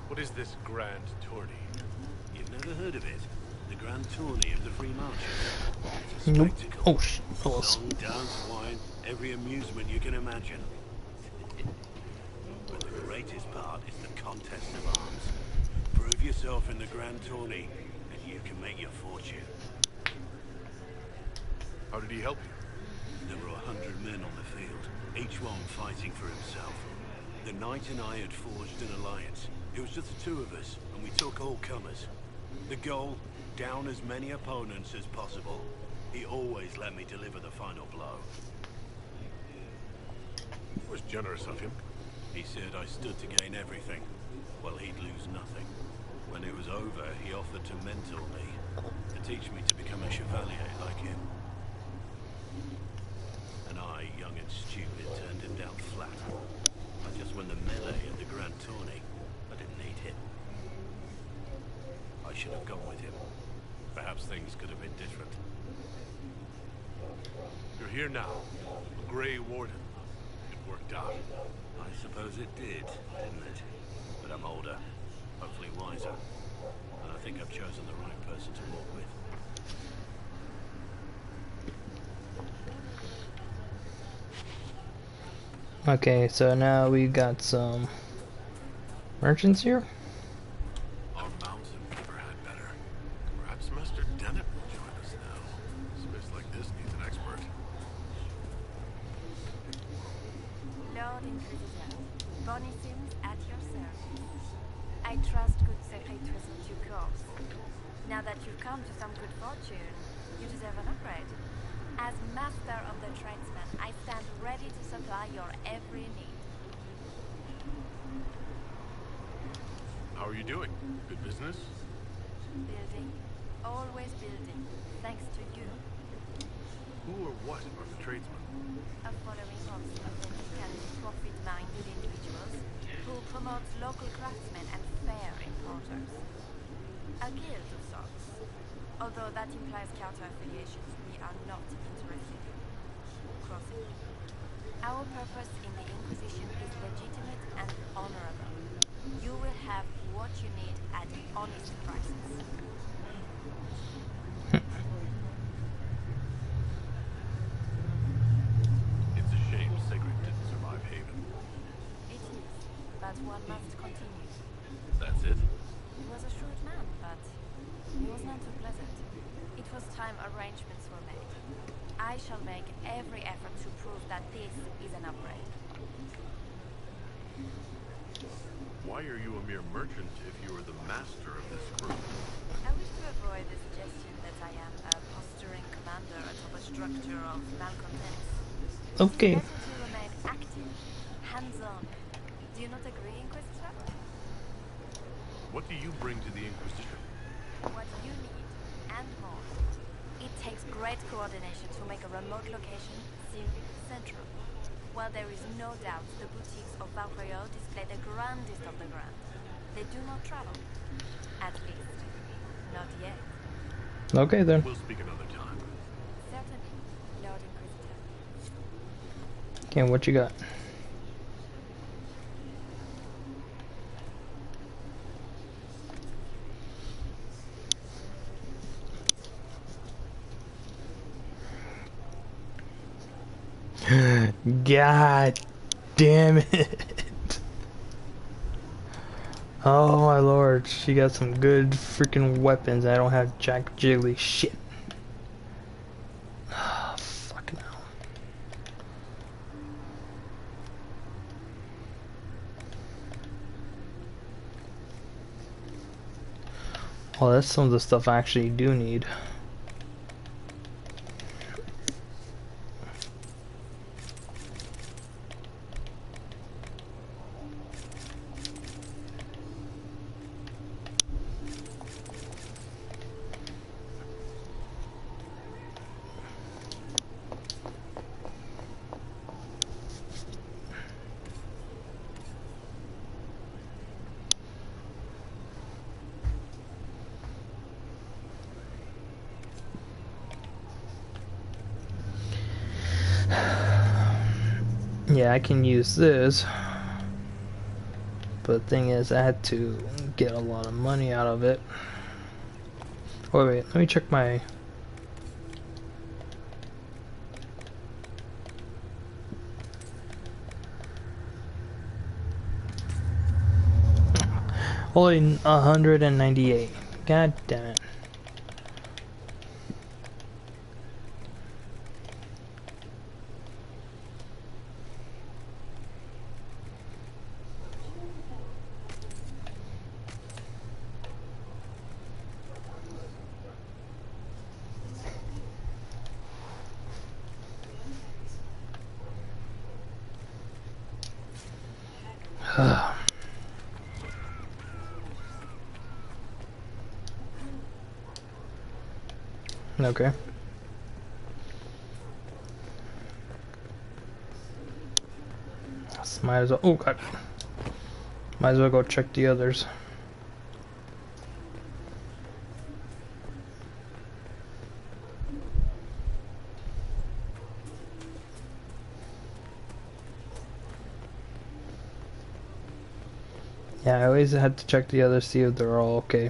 S10: What is this Grand Tourney?
S4: You've never heard of it? The Grand Tourney of the Free Marches. It's a
S5: Nope.
S4: spectacle.
S5: Oh shit.
S4: Song, dance, wine, every amusement you can imagine. But the greatest part is the contest of arms. Prove yourself in the Grand Tourney, and you can make your fortune.
S10: How did he help you?
S4: There were 100 men on the field, each one fighting for himself. The knight and I had forged an alliance. It was just the two of us, and we took all comers. The goal, down as many opponents as possible. He always let me deliver the final blow.
S10: It was generous of him.
S4: He said I stood to gain everything, while he'd lose nothing. When it was over, he offered to mentor me, to teach me to become a chevalier like him. And I, young and stupid, turned him down flat. I just won the melee at the Grand Tourney. I didn't need him. I should have gone with him. Perhaps things could have been different.
S10: You're here now. A Grey Warden. It worked out.
S4: I suppose it did, didn't it? But I'm older. Hopefully wiser. And I think I've chosen the right person to walk with.
S5: Okay, so now we got some merchants here.
S4: Our mounts have never had better. Perhaps Master Dennett will join us now. Space like this needs an expert.
S16: Lord Inquisitor, Bonnie Sims at your service. I trust good secretaries in due course. Now that you've come to some good fortune, you deserve an upgrade. As master of the tradesman, I stand ready to supply your every need.
S4: How are you doing? Good business?
S16: Building. Always building. Thanks to you.
S4: Who or what are the tradesmen?
S16: A following of authentic and profit-minded individuals who promotes local craftsmen and fair importers. A guild of sorts. Although that implies counter-affiliations we are not interested in. Crossing. Our purpose in the Inquisition is legitimate and honorable. You will have what you need at honest prices.
S4: It's a shame Sigrid didn't survive Haven.
S16: It is, but one must continue.
S4: That's it?
S16: He was a shrewd man, but he was not too pleasant. It was time arrangements were made. I shall make every effort to prove that this is an upgrade.
S4: Why are you a mere merchant if you are the master of this group?
S16: I wish to avoid the suggestion that I am a posturing commander atop a structure of malcontents.
S5: Okay.
S16: It is better to remain active, hands-on. Do you not agree, Inquisitor?
S4: What do you bring to the Inquisition?
S16: What you need, and more. It takes great coordination to make a remote location seem central. While there is no doubt the boutiques of Valkyrie display the grandest of the grand, they do not travel. At least, not yet.
S5: Okay then.
S4: We'll speak another time.
S16: Certainly, Lord Inquisitor.
S5: Okay, what you got? God damn it. Oh my lord, she got some good freaking weapons. I don't have jack jiggly shit. Fucking hell. Well, that's some of the stuff I actually do need. Yeah, I can use this, but the thing is I had to get a lot of money out of it. Oh wait, let me check my... Only 198. God damn it. Okay. Might as well. Oh god. Might as well go check the others. Yeah, I always had to check the others, see if they're all okay.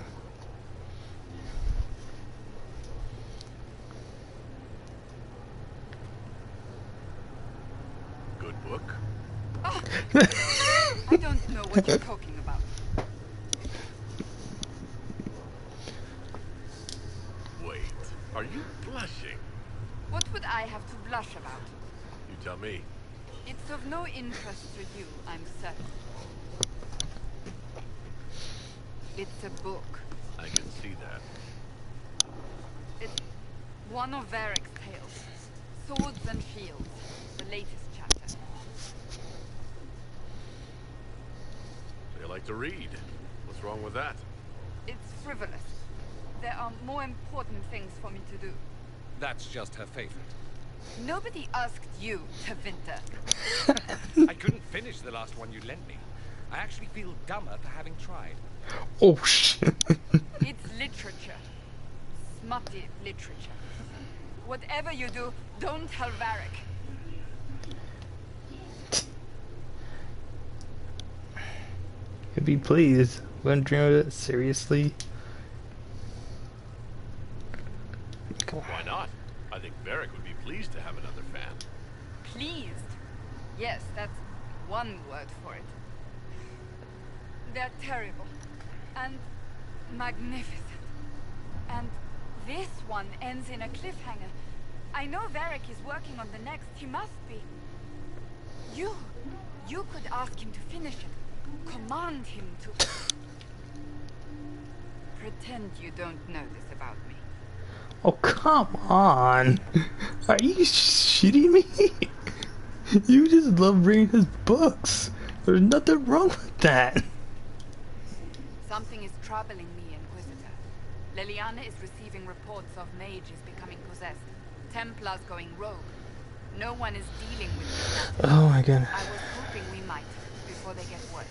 S4: Are you blushing?
S13: What would I have to blush about?
S4: You tell me.
S13: It's of no interest to you, I'm certain. It's a book.
S4: I can see that.
S13: It's one of Varric's tales. Swords and Shields. The latest chapter.
S4: So you like to read. What's wrong with that?
S13: It's frivolous. There are more important things for me to do.
S15: That's just her favorite.
S13: Nobody asked you, Tevinter.
S15: I couldn't finish the last one you lent me. I actually feel dumber for having tried.
S5: Oh shit.
S13: It's literature. Smutty literature. Whatever you do, don't tell Varric.
S5: Could be pleased. Wouldn't dream of it seriously.
S4: Why not? I think Varric would be pleased to have another fan.
S13: Pleased? Yes, that's one word for it. They're terrible. And magnificent. And this one ends in a cliffhanger. I know Varric is working on the next. He must be. You could ask him to finish it. Command him to. Pretend you don't know this about me.
S5: Oh, come on. Are you shitting me? You just love reading his books. There's nothing wrong with that.
S13: Something is troubling me, Inquisitor. Leliana is receiving reports of mages becoming possessed. Templars going rogue. No one is dealing with this matter.
S5: Oh my goodness.
S13: I was hoping we might, before they get worse.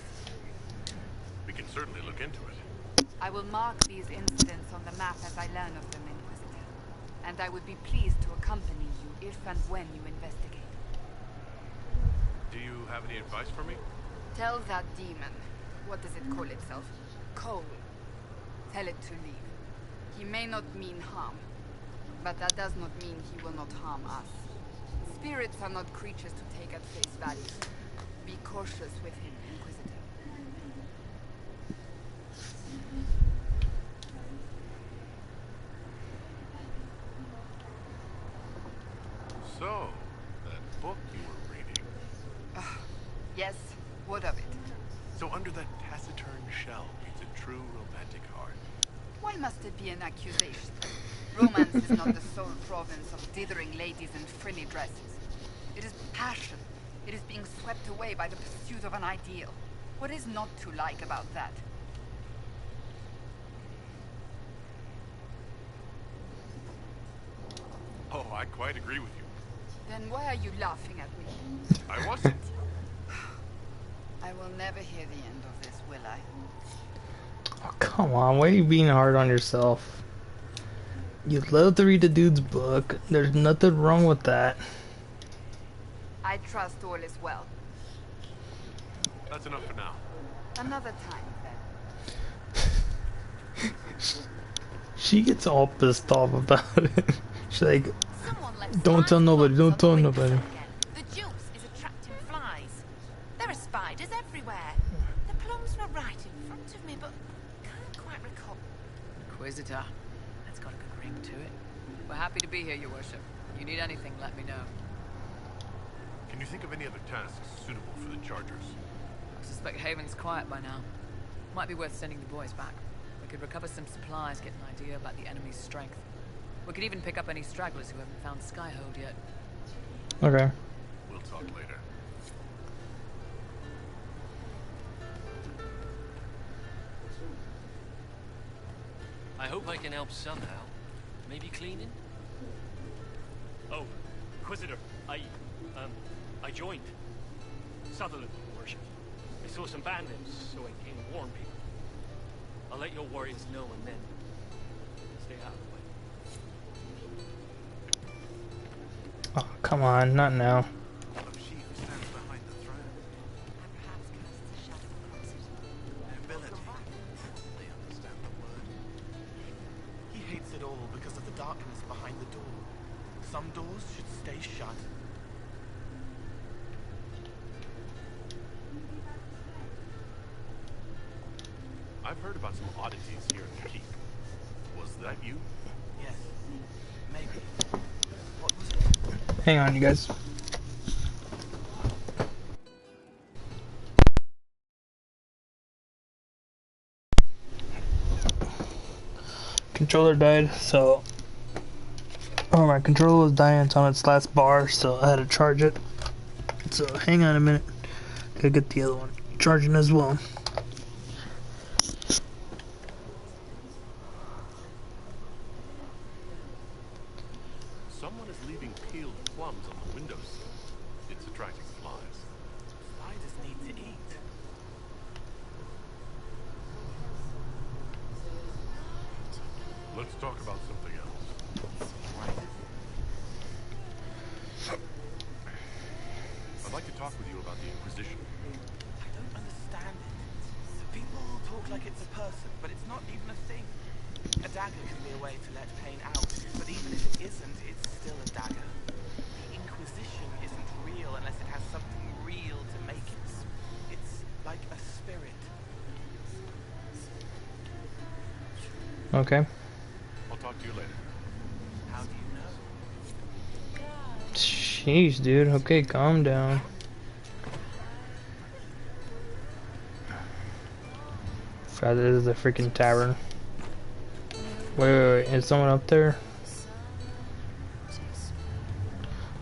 S4: We can certainly look into it.
S13: I will mark these incidents on the map as I learn of them, Inquisitor. And I would be pleased to accompany you if and when you investigate.
S4: Do you have any advice for me?
S13: Tell that demon, what does it call itself? Cole. Tell it to leave. He may not mean harm, but that does not mean he will not harm us. Spirits are not creatures to take at face value. Be cautious with him, Inquisitor.
S4: So, that book you were reading.
S13: Yes, what of it?
S4: So under that taciturn shell beats a true romantic heart.
S13: Why must it be an accusation? Romance is not the sole province of dithering ladies in frilly dresses. It is passion. It is being swept away by the pursuit of an ideal. What is not to like about that?
S4: Oh, I quite agree with you.
S13: Then why are you laughing at me?
S4: I wasn't.
S13: I will never hear the end of this, will I?
S5: Oh, come on. Why are you being hard on yourself? You love to read a dude's book. There's nothing wrong with that.
S13: I trust all is well.
S4: That's enough for now.
S13: Another time, then.
S5: She gets all pissed off about it. She's like, don't tell nobody, don't tell nobody.
S7: The juice is attracting flies. There are spiders everywhere. The plums were right in front of me, but can't quite recall.
S6: Inquisitor, that's got a good ring to it. We're happy to be here, Your Worship. You need anything, let me know.
S4: Can you think of any other tasks suitable for the Chargers?
S6: I suspect Haven's quiet by now. Might be worth sending the boys back. We could recover some supplies, get an idea about the enemy's strength. We could even pick up any stragglers who haven't found Skyhold yet.
S5: Okay.
S4: We'll talk later.
S17: I hope I can help somehow. Maybe cleaning?
S18: Oh, Inquisitor, I joined. Sutherland, Your Worship. I saw some bandits, so I came to warn people. I'll let your warriors know and then stay out of the way.
S5: Oh, come on, not now.
S6: He hates it all because of the darkness behind the door. Some doors should stay shut.
S4: I've heard about some oddities here in the keep. Was that you?
S6: Yes. maybe. What was it?
S5: Hang on, you guys. Controller died, so my controller was dying. It's on its last bar, so I had to charge it. So hang on a minute. Gotta get the other one charging as well.
S4: Someone is leaving peeled plums on the windowsill. It's attracting flies.
S6: Spiders need to eat.
S4: Let's talk about something else. I'd like to talk with you about the Inquisition.
S6: I don't understand it. People talk like it's a person, but it's not even a thing. A dagger can be a way to let pain out, but even if it isn't, it's still a dagger. The Inquisition isn't real unless it has something real to make it. It's like a spirit.
S5: Okay.
S4: I'll talk to you later.
S6: How do you know?
S5: Jeez, dude. Okay, calm down. God, this is a freaking tavern. Wait, is someone up there?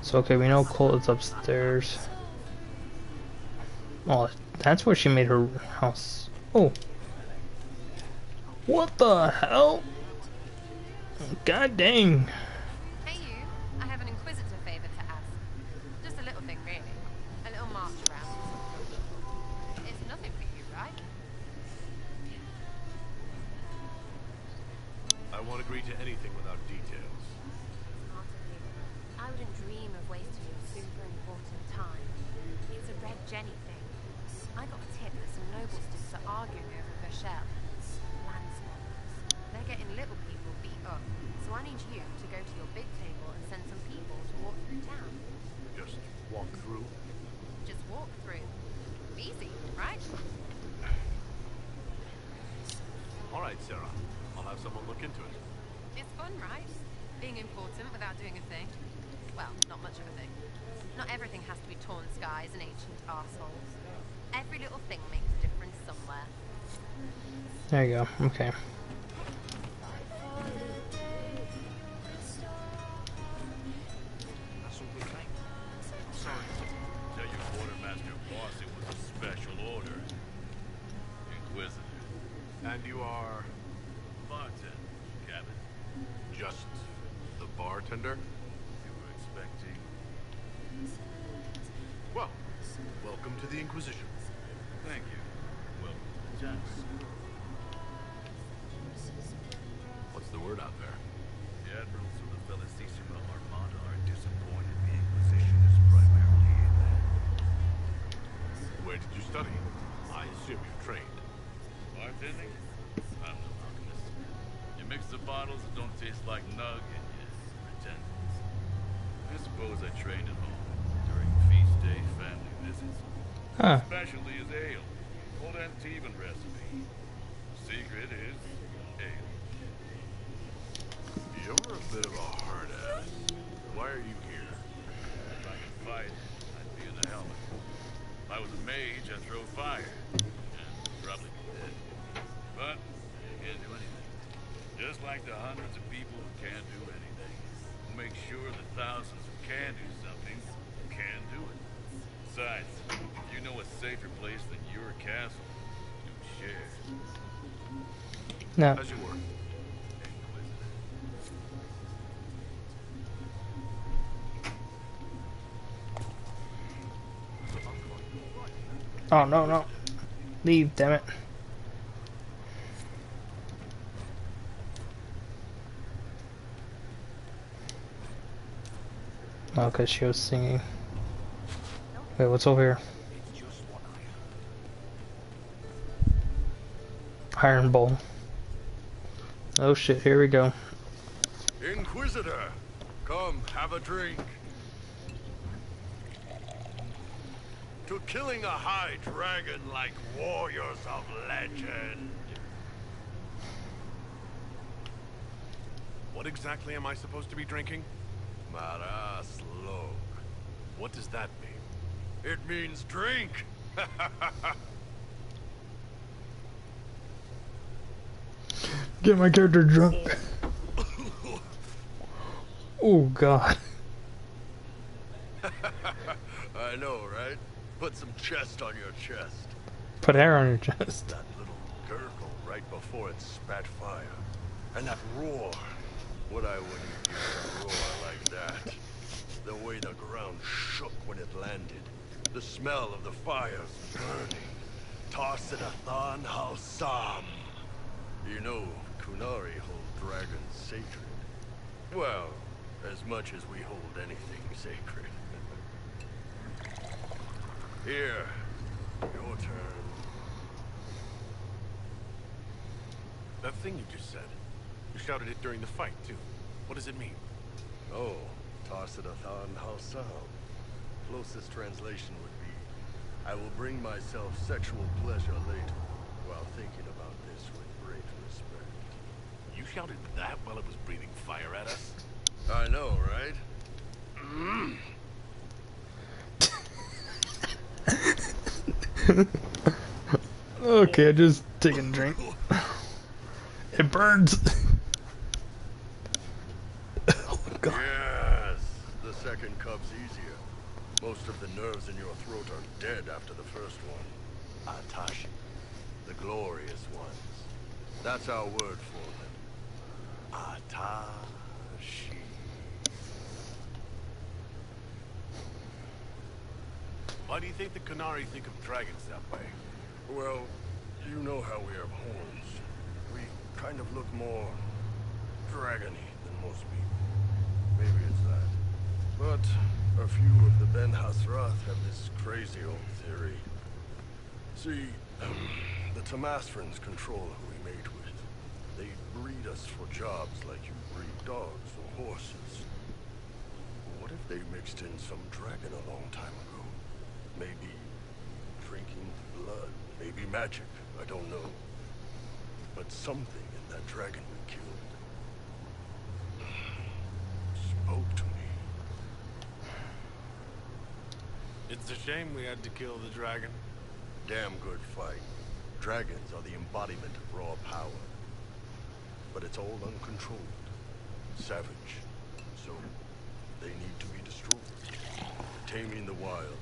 S5: So, okay, we know Colt is upstairs. Oh, that's where she made her house. Oh. What the hell? God dang.
S2: Hey you, I have an Inquisitor favor to ask. Just a little thing, really. A little march around. It's nothing for you, right?
S4: I won't agree to anything without details.
S2: Smart of you. I wouldn't dream of wasting your super important time. It's a Red Jenny thing. I got a tip that some noble students are arguing over Rochelle. Land spoilers. They're getting little people beat up. So I need you to go to your big table and send some people to walk through town.
S4: Just walk through?
S2: Just walk through. Easy, right?
S4: All right, Sarah. I'll have someone look into it.
S2: It's fun, right? Being important without doing a thing. Well, not much of a thing. Not everything has to be torn skies and ancient arseholes. Every little thing makes a difference somewhere.
S5: There you go. Okay.
S3: That's all we claim. Sorry.
S4: Tell your quartermaster boss it was a special order. Inquisitor. And you are? Bartender, Captain. Just the bartender? You were expecting? Well, welcome to the Inquisition.
S3: Thank you.
S4: Well, thanks. What's the word out there?
S3: The admirals of the Felicissima Armada are disappointed the Inquisition is primarily in there.
S4: Where did you study? I assume you're trained.
S3: Bartending? I'm no alchemist. You mix the bottles that don't taste like nug and you pretend. I suppose I trained at home during feast day family visits.
S5: Huh.
S3: Specialty is ale. Old Antivan recipe. The secret is ale.
S4: You're a bit of a hard ass. Why are you here?
S3: If I could fight, I'd be in the helmet. If I was a mage, I'd throw fire. And probably be dead. But I can't do anything. Just like the hundreds of people who can't do anything. Who make sure the thousands who can do something can do it. Besides, if you know a safer place than your castle, do share.
S5: No.
S4: As you were.
S5: Oh, no, no. Leave, damn it. Oh, because she was singing. Wait, what's over here? Iron Bowl. Oh shit, here we go.
S10: Inquisitor, come have a drink. To killing a high dragon like warriors of legend. What
S4: What exactly am I supposed to be drinking?
S10: Maraslog.
S4: What does that mean?
S10: It means drink!
S5: Get my character drunk. Oh god.
S10: I know, right? Put some chest on your chest.
S5: Put hair on your chest.
S10: That little gurgle right before it spat fire. And that roar. What I wouldn't give a roar like that. The way the ground shook when it landed. The smell of the fires burning. Tarsidathan Halsam. You know, Kunari hold dragons sacred. Well, as much as we hold anything sacred. Here, your turn.
S4: That thing you just said. You shouted it during the fight, too. What does it mean?
S10: Oh, Tarsidathan Halsam. Closest translation would be, I will bring myself sexual pleasure later, while thinking about this with great respect.
S4: You shouted that while it was breathing fire at us?
S10: I know, right?
S5: Okay, just take a drink. It burns. Oh god.
S10: Yes, the second cup's easier. Most of the nerves in your throat are dead after the first one. Atashi, the glorious ones. That's our word for them. Atashi.
S4: Why do you think the Kunari think of dragons that way?
S10: Well, you know how we have horns. We kind of look more dragony than most people. Maybe it's that. But a few of the Ben Hasrath have this crazy old theory. See, the Tamasrans control who we mate with. They breed us for jobs like you breed dogs or horses. What if they mixed in some dragon a long time ago? Maybe drinking blood, maybe magic, I don't know. But something in that dragon we killed spoke to me.
S4: It's a shame we had to kill the dragon.
S10: Damn good fight. Dragons are the embodiment of raw power. But it's all uncontrolled. Savage. So, they need to be destroyed. Taming the wild.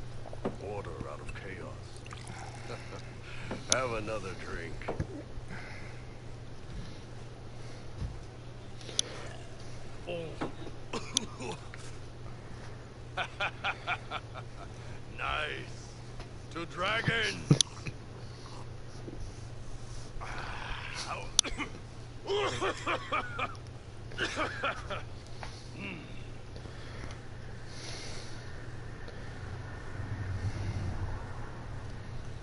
S10: Order out of chaos. Have another drink.
S3: Nice. To dragons.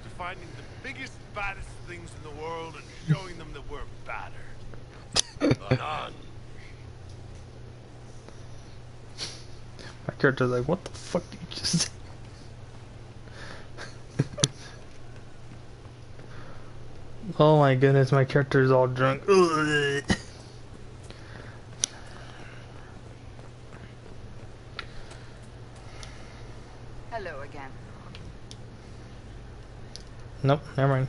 S3: To finding the biggest, baddest things in the world and showing them that we're badder. Anon.
S5: My character's like, what the fuck did you just say? Oh my goodness, my character's all drunk. Ugh.
S13: Hello again.
S5: Nope, never mind.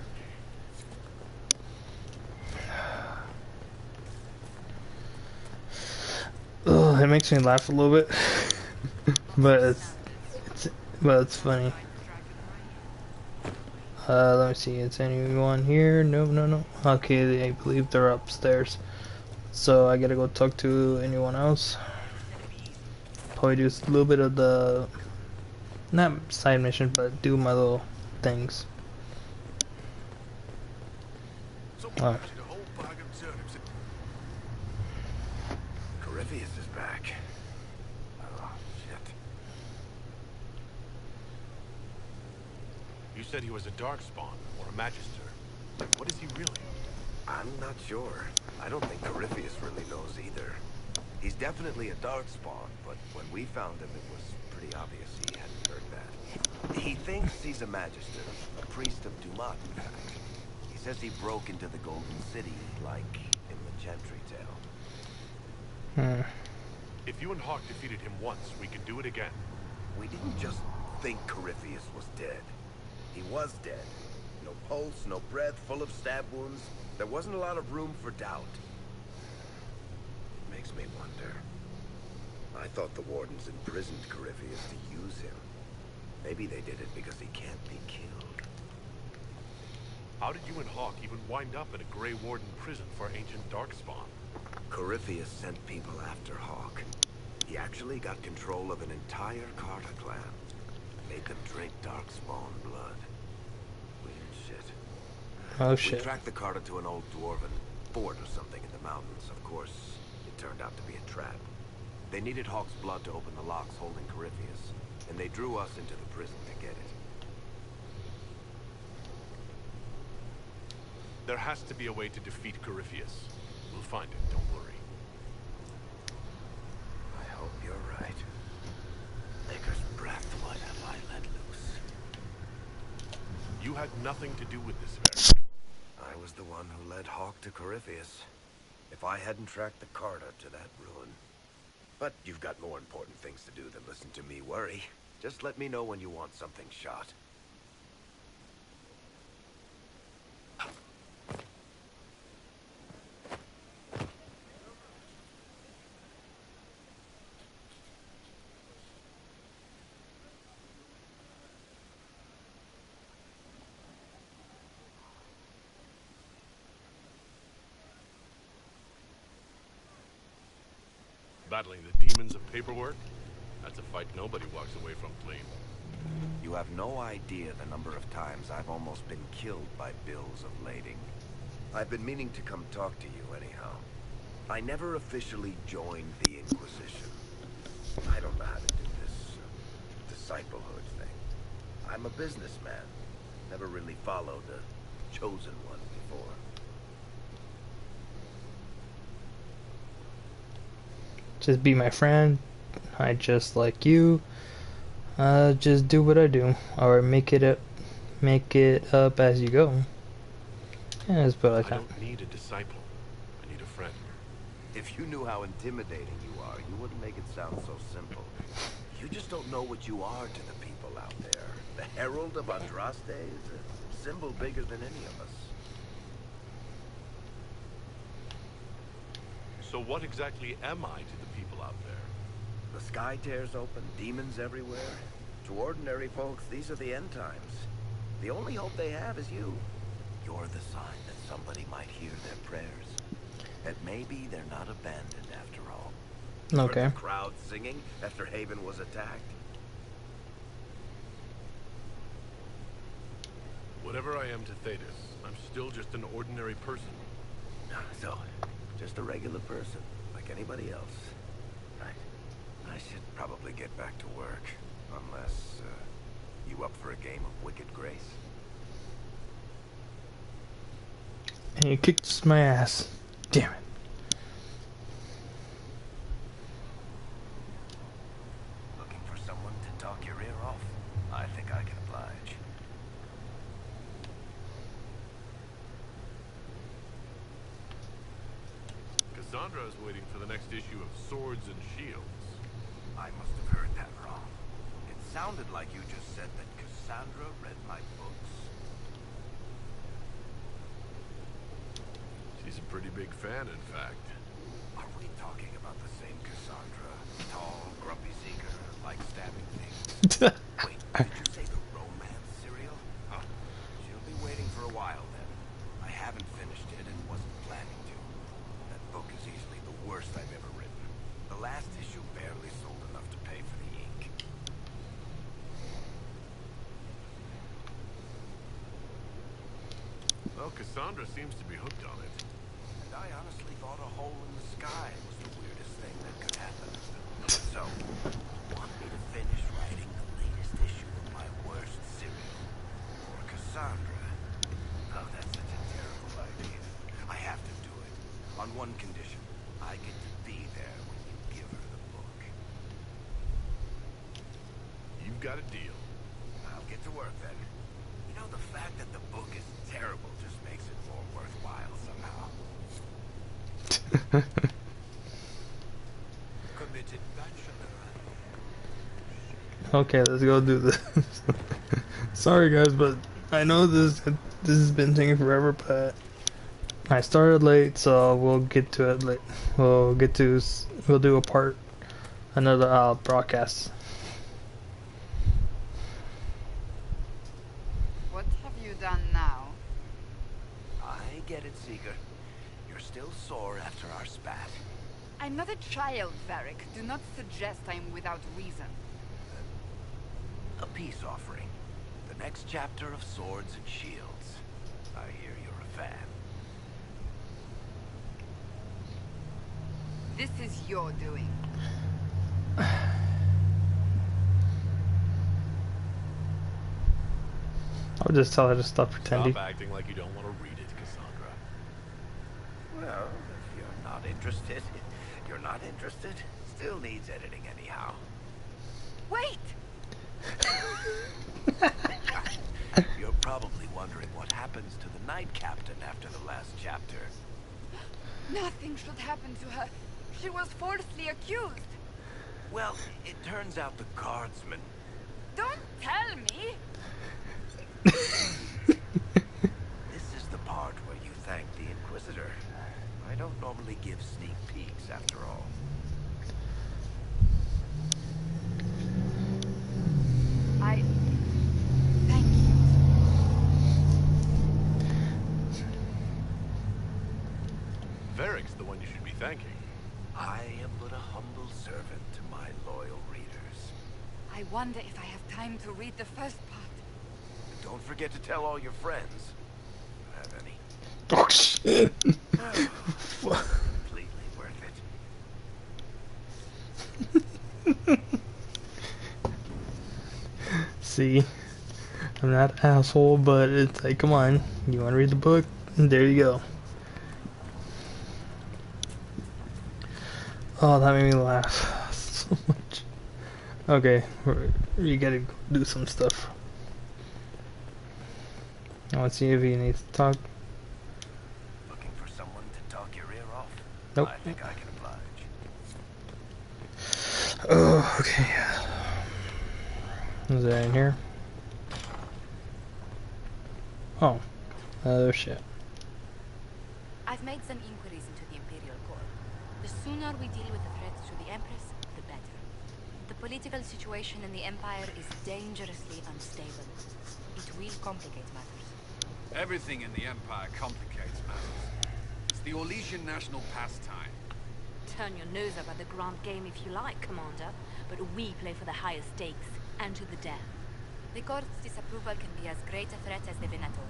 S5: Ugh, it makes me laugh a little bit, but it's funny. Let me see. Is anyone here? No. Okay, I believe they're upstairs. So I gotta go talk to anyone else. Probably do a little bit of the not side mission, but do my little things. Alright.
S9: Corypheus is back. Oh, shit.
S4: You said he was a darkspawn or a magister. What is he really?
S9: I'm not sure. I don't think Corypheus really knows either. He's definitely a darkspawn, but when we found him, it was pretty obvious he hadn't heard that. He thinks he's a magister, a priest of Dumat, in fact. He says he broke into the Golden City, like in the Gentry Tale.
S4: If you and Hawk defeated him once, we can do it again.
S9: We didn't just think Corypheus was dead. He was dead. No pulse, no breath, full of stab wounds. There wasn't a lot of room for doubt. It makes me wonder. I thought the wardens imprisoned Corypheus to use him. Maybe they did it because he can't be killed.
S4: How did you and Hawk even wind up in a Grey Warden prison for ancient Darkspawn?
S9: Corypheus sent people after Hawk. He actually got control of an entire Carter clan. Made them drink Darkspawn blood. Weird shit.
S5: Oh shit.
S9: We tracked the Carter to an old dwarven fort or something in the mountains. Of course, it turned out to be a trap. They needed Hawk's blood to open the locks holding Corypheus, and they drew us into the prison to get it.
S4: There has to be a way to defeat Corypheus. We'll find it, don't worry.
S9: I hope you're right. Maker's breath, what have I let loose?
S4: You had nothing to do with this affair.
S9: I was the one who led Hawk to Corypheus. If I hadn't tracked the Carter to that ruin. But you've got more important things to do than listen to me worry. Just let me know when you want something shot.
S4: Battling the demons of paperwork? That's a fight nobody walks away from clean.
S9: You have no idea the number of times I've almost been killed by bills of lading. I've been meaning to come talk to you anyhow. I never officially joined the Inquisition. I don't know how to do this disciplehood thing. I'm a businessman. Never really followed a chosen one before.
S5: Just be my friend. I just like you. Just do what I do, or make it up as you go. Yeah, that's what I
S4: don't need a disciple. I need a friend.
S9: If you knew how intimidating you are, you wouldn't make it sound so simple. You just don't know what you are to the people out there. The Herald of Andraste is a symbol bigger than any of us.
S4: So what exactly am I to the people out there?
S9: The sky tears open, demons everywhere. To ordinary folks, these are the end times. The only hope they have is you. You're the sign that somebody might hear their prayers. That maybe they're not abandoned after all.
S5: Okay.
S9: Heard the crowd singing after Haven was attacked.
S4: Whatever I am to Thetis, I'm still just an ordinary person.
S9: So, just a regular person, like anybody else. Right. I should probably get back to work. Unless, you up for a game of Wicked Grace?
S5: And you kicked my ass. Damn it.
S9: Looking for someone to talk your ear off? I think I can oblige.
S4: Cassandra is waiting for the next issue of Swords and Shields.
S9: I must have heard that wrong. It sounded like you just said that Cassandra read my books.
S4: She's a pretty big fan, in fact.
S9: Are we talking about the same Cassandra? Tall, grumpy seeker, like stabbing things? Wait, did you say the romance serial? Huh. She'll be waiting for a while then. I haven't finished it and wasn't planning to. That book is easily the worst I've ever written. The last issue barely sold enough to pay for the ink.
S4: Well, Cassandra seems to be hooked on it.
S9: And I honestly thought a hole in the sky was the weirdest thing that could happen. So, you want me to finish writing the latest issue of my worst serial? For Cassandra? Oh, that's such a terrible idea. I have to do it. On one condition. I get to be there when you give her the book.
S4: You've got a deal.
S9: I'll get to work then. You know, the fact that the book is terrible just makes it more worthwhile somehow.
S5: Okay, let's go do this. Sorry guys, but I know this has been taking forever, but I started late, so we'll get to it late. We'll do another broadcast.
S13: What have you done now?
S9: I get it, Seeker. You're still sore after our spat.
S13: I'm not a child, Varric. Do not suggest I am without reason.
S9: A peace offering. The next chapter of Swords and Shields. I hear you're a fan.
S13: This is your doing.
S5: I'll just tell her to stop pretending.
S4: Stop acting like you don't want to read it, Cassandra.
S9: Well, if you're not interested, you're not interested. Still needs editing anyhow.
S13: Wait!
S9: You're probably wondering what happens to the Knight Captain after the last chapter.
S13: Nothing should happen to her. She was falsely accused.
S9: Well, it turns out the guardsmen...
S13: Don't tell me!
S9: This is the part where you thank the Inquisitor. I don't normally give sneak peeks, after all.
S13: Thank you.
S4: Varric's the one you should be thanking.
S9: I am but a humble servant to my loyal readers.
S13: I wonder if I have time to read the first part.
S9: Don't forget to tell all your friends. You have any?
S5: Oh shit!
S9: Completely worth it.
S5: See, I'm not an asshole, but it's like, come on, you want to read the book? There you go. Oh, that made me laugh so much. Okay, you gotta do some stuff. I want to see if he needs to talk.
S9: Looking for someone to talk your ear off?
S5: Nope.
S9: I think I can oblige.
S5: Oh, okay. Is that in here? Oh, other shit.
S19: I've made some inquiries into the Imperial Court. The sooner we deal with the threats to the Empress, the better. The political situation in the Empire is dangerously unstable. It will complicate matters.
S1: Everything in the Empire complicates matters. It's the Orlesian national pastime.
S16: Turn your nose up at the grand game if you like, Commander, but we play for the higher stakes, and to the death.
S19: The Court's disapproval can be as great a threat as the Venator.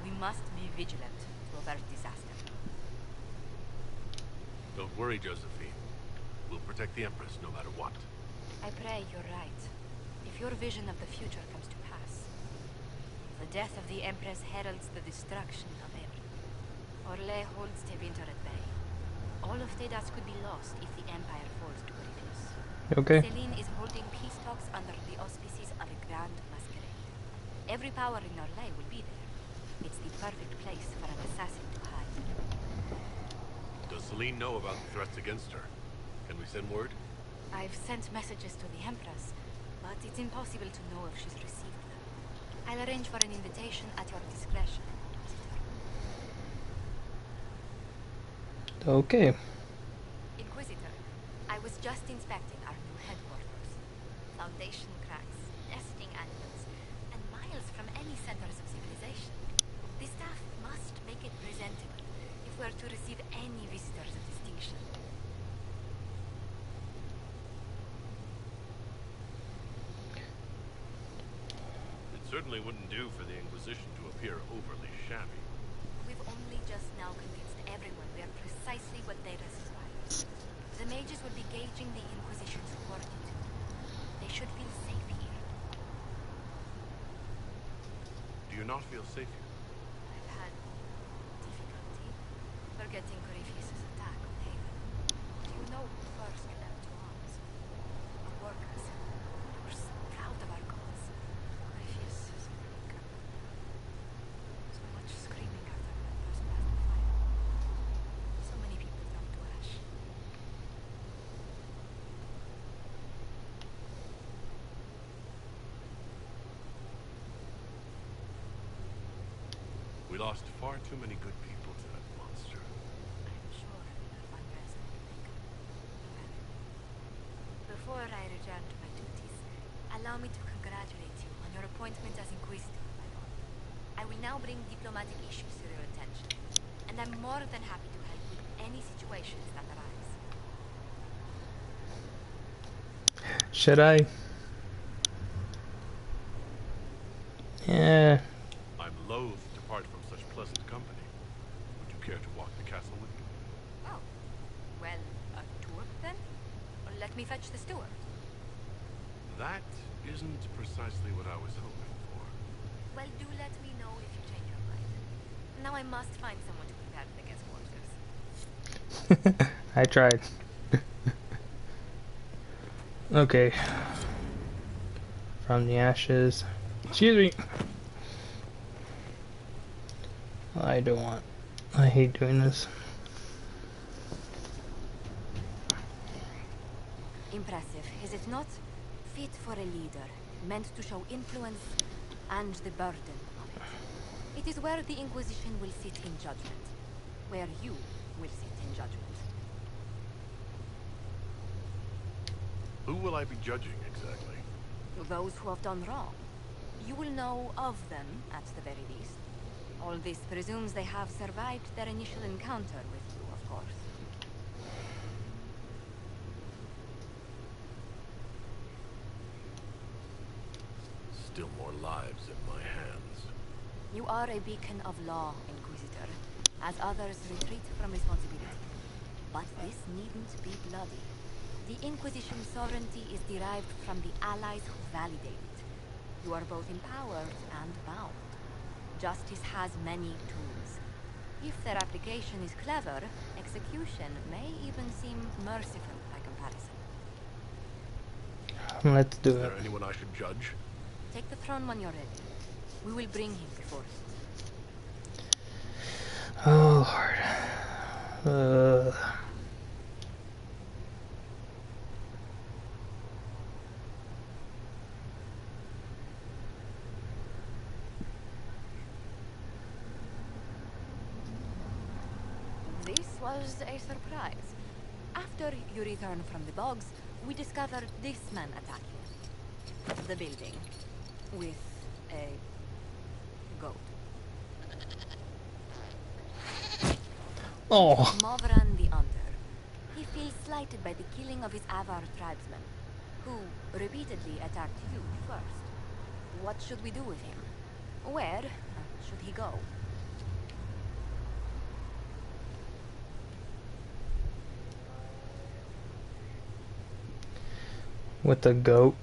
S19: We must be vigilant to avert disaster.
S4: Don't worry, Josephine. We'll protect the Empress no matter what.
S19: I pray you're right. If your vision of the future comes to pass, the death of the Empress heralds the destruction of everything. Orlais holds Tevinter at bay. All of Thedas could be lost if the Empire falls to Corypheus.
S5: Okay.
S19: Celine is holding peace talks under the auspices of a grand masquerade. Every power in Orlais will be there. It's the perfect place for an assassin to hide.
S4: Does Celine know about the threats against her? Can we send word?
S19: I've sent messages to the Empress, but it's impossible to know if she's received them. I'll arrange for an invitation at your discretion.
S5: Okay.
S19: Inquisitor, I was just inspecting our new headquarters. Foundation cracks, nesting animals, and miles from any centers of civilization. The staff must make it presentable if we're to receive any visitors of distinction.
S4: It certainly wouldn't do for the Inquisition to appear overly shabby.
S19: We've only just now convinced everyone we are precisely what they require. The mages will be gauging the Inquisition's fortitude. They should feel safe here.
S4: Do you not feel safe here?
S19: I've had difficulty forgetting Corypheus' attack on Haven. Do you know who first leapt to arms? Our workers. We're so proud of our cause. Corypheus is weak. So much screaming after we first passed the fire. So many people turned to ash.
S4: We lost far too many good people to that monster.
S16: I'm sure you'll find reason to thank him. Before I return to my duties, allow me to congratulate you on your appointment as Inquisitor, my lord. I will now bring diplomatic issues to your attention, and I'm more than happy to help with any situations that arise.
S5: Should I? Yeah.
S4: I'm loath to part from such pleasant company. Would you care to walk the castle with me?
S16: Oh, well, a tour then? Or let me fetch the steward.
S4: That isn't precisely what I was hoping for.
S16: Well, do let me know if you change your mind. Now I must find someone to prepare the guest quarters.
S5: I tried. Okay. From the ashes. Excuse me. I don't want. I hate doing this.
S16: Impressive, is it not? Fit for a leader, meant to show influence and the burden of it. It is where the Inquisition will sit in judgment. Where you will sit in judgment.
S4: Who will I be judging exactly?
S16: Those who have done wrong. You will know of them, at the very least. All this presumes they have survived their initial encounter with you, of course.
S4: Still more lives in my hands.
S16: You are a beacon of law, Inquisitor, as others retreat from responsibility. But this needn't be bloody. The Inquisition's sovereignty is derived from the allies who validate it. You are both empowered and bound. Justice has many tools. If their application is clever, execution may even seem merciful by comparison.
S5: Let's do
S4: it. Is
S5: it.
S4: there anyone I should judge?
S16: Take the throne when you're ready. We will bring him before us.
S5: Oh Lord.
S16: This was a surprise. After you return from the bogs, we discovered this man attacking the building with a goat.
S5: Oh.
S16: Movran the Under. He feels slighted by the killing of his Avar tribesmen, who repeatedly attacked you first. What should we do with him? Where should he go?
S5: With a goat.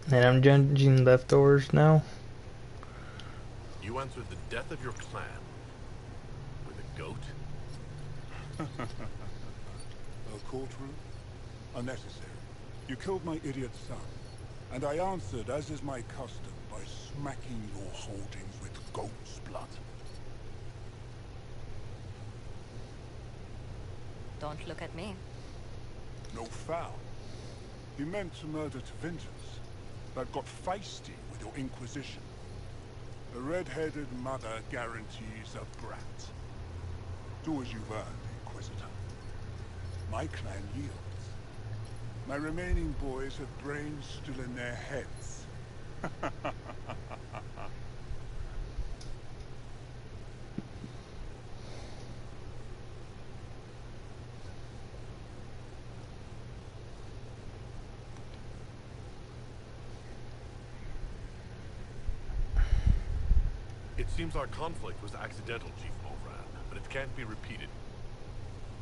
S5: And I'm judging leftovers now.
S4: You answered the death of your clan with a goat?
S20: A courtroom? Unnecessary. You killed my idiot son, and I answered, as is my custom, by smacking your holdings with goat's blood.
S16: Don't look at me.
S20: No foul. He meant to murder to vengeance, but got feisty with your Inquisition. A red-headed mother guarantees a brat. Do as you've earned, Inquisitor. My clan yields. My remaining boys have brains still in their heads.
S4: It seems our conflict was accidental, Chief Movran, but it can't be repeated.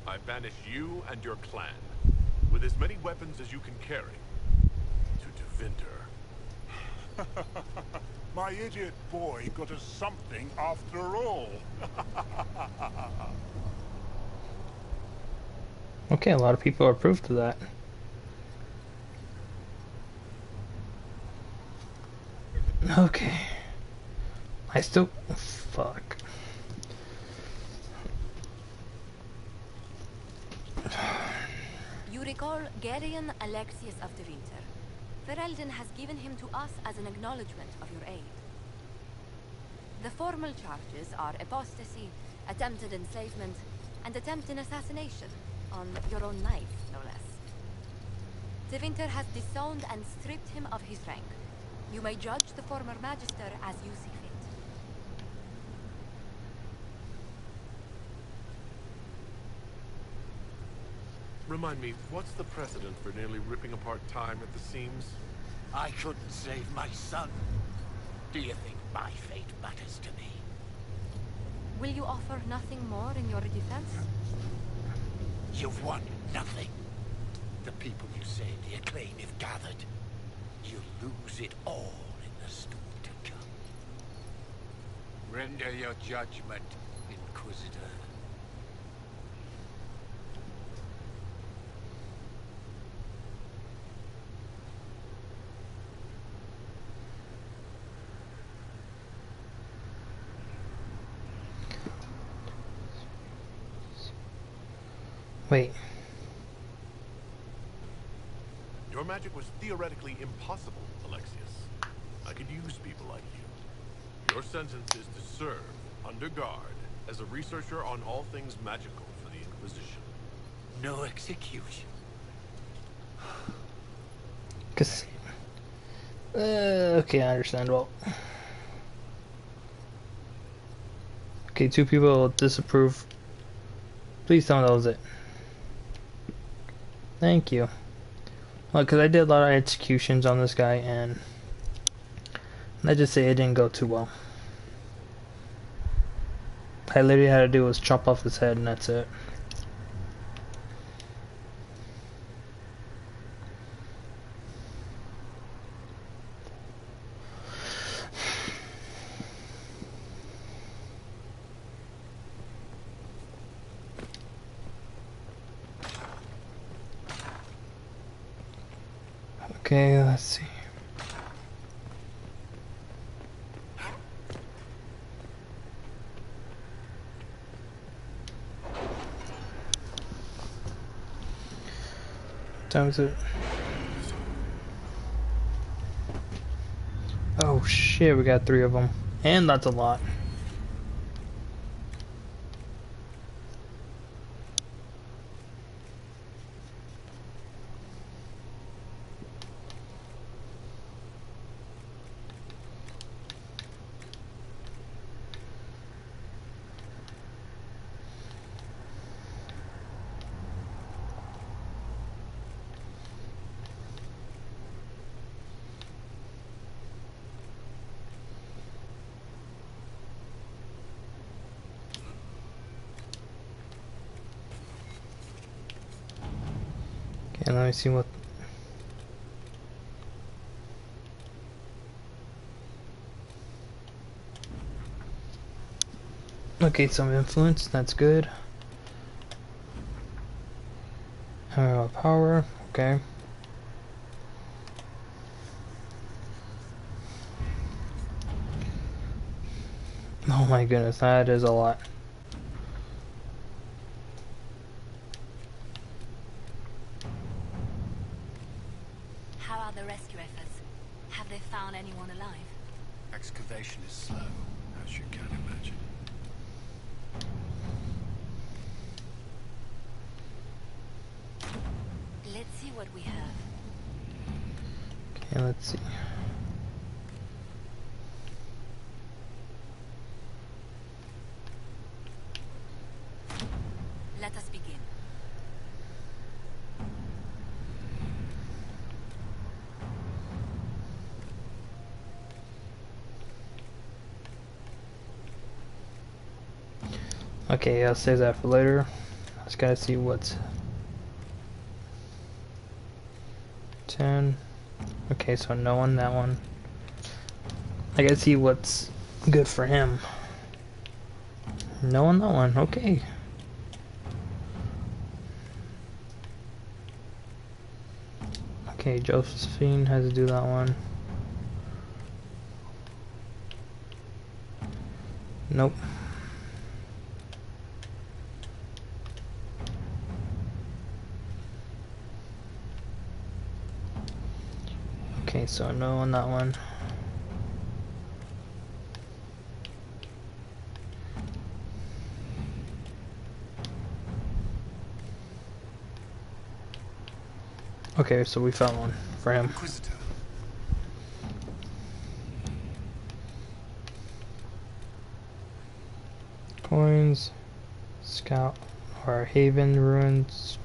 S4: I banish you and your clan, with as many weapons as you can carry, to Devinter.
S20: My idiot boy got us something after all.
S5: Okay, a lot of people are proof to that. Okay. I still... Fuck.
S16: You recall Gerion Alexius of the Winter. Ferelden has given him to us as an acknowledgement of your aid.
S19: The formal charges are apostasy, attempted enslavement, and attempted assassination on your own life, no less. Tevinter has disowned and stripped him of his rank. You may judge the former Magister as you see fit.
S4: Remind me, what's the precedent for nearly ripping apart time at the seams?
S3: I couldn't save my son. Do you think my fate matters to me?
S19: Will you offer nothing more in your defense?
S3: You've won nothing. The people you saved, the acclaim you've gathered. You lose it all in the storm to come. Render your judgment, Inquisitor.
S5: Wait.
S4: Your magic was theoretically impossible, Alexius. I could use people like you. Your sentence is to serve, under guard, as a researcher on all things magical for the Inquisition.
S3: No execution.
S5: Cause, okay, I understand. Well, okay, 2 people disapprove. Please tell me that was it. Thank you. Well, because I did a lot of executions on this guy, and let's just say it didn't go too well. I literally had to do was chop off his head, and that's it. Okay, let's see. Time is it? Oh shit, we got 3 of them. And that's a lot. Okay, let me see what... Okay, some influence, that's good. Power, okay. Oh my goodness, that is a lot.
S19: How are the rescue efforts? Have they found anyone alive?
S1: Excavation is slow, as you can imagine.
S19: Let's see what we have.
S5: Okay, let's see.
S19: Let us begin.
S5: Okay, I'll save that for later. I just gotta see what's 10. Okay, so no on that one. I gotta see what's good for him. No on that one, okay. Okay, Josephine has to do that one. Nope. Okay, so no on that one. Okay, so we found one for him.
S20: Inquisitor.
S5: Coins, scout, or Haven ruins.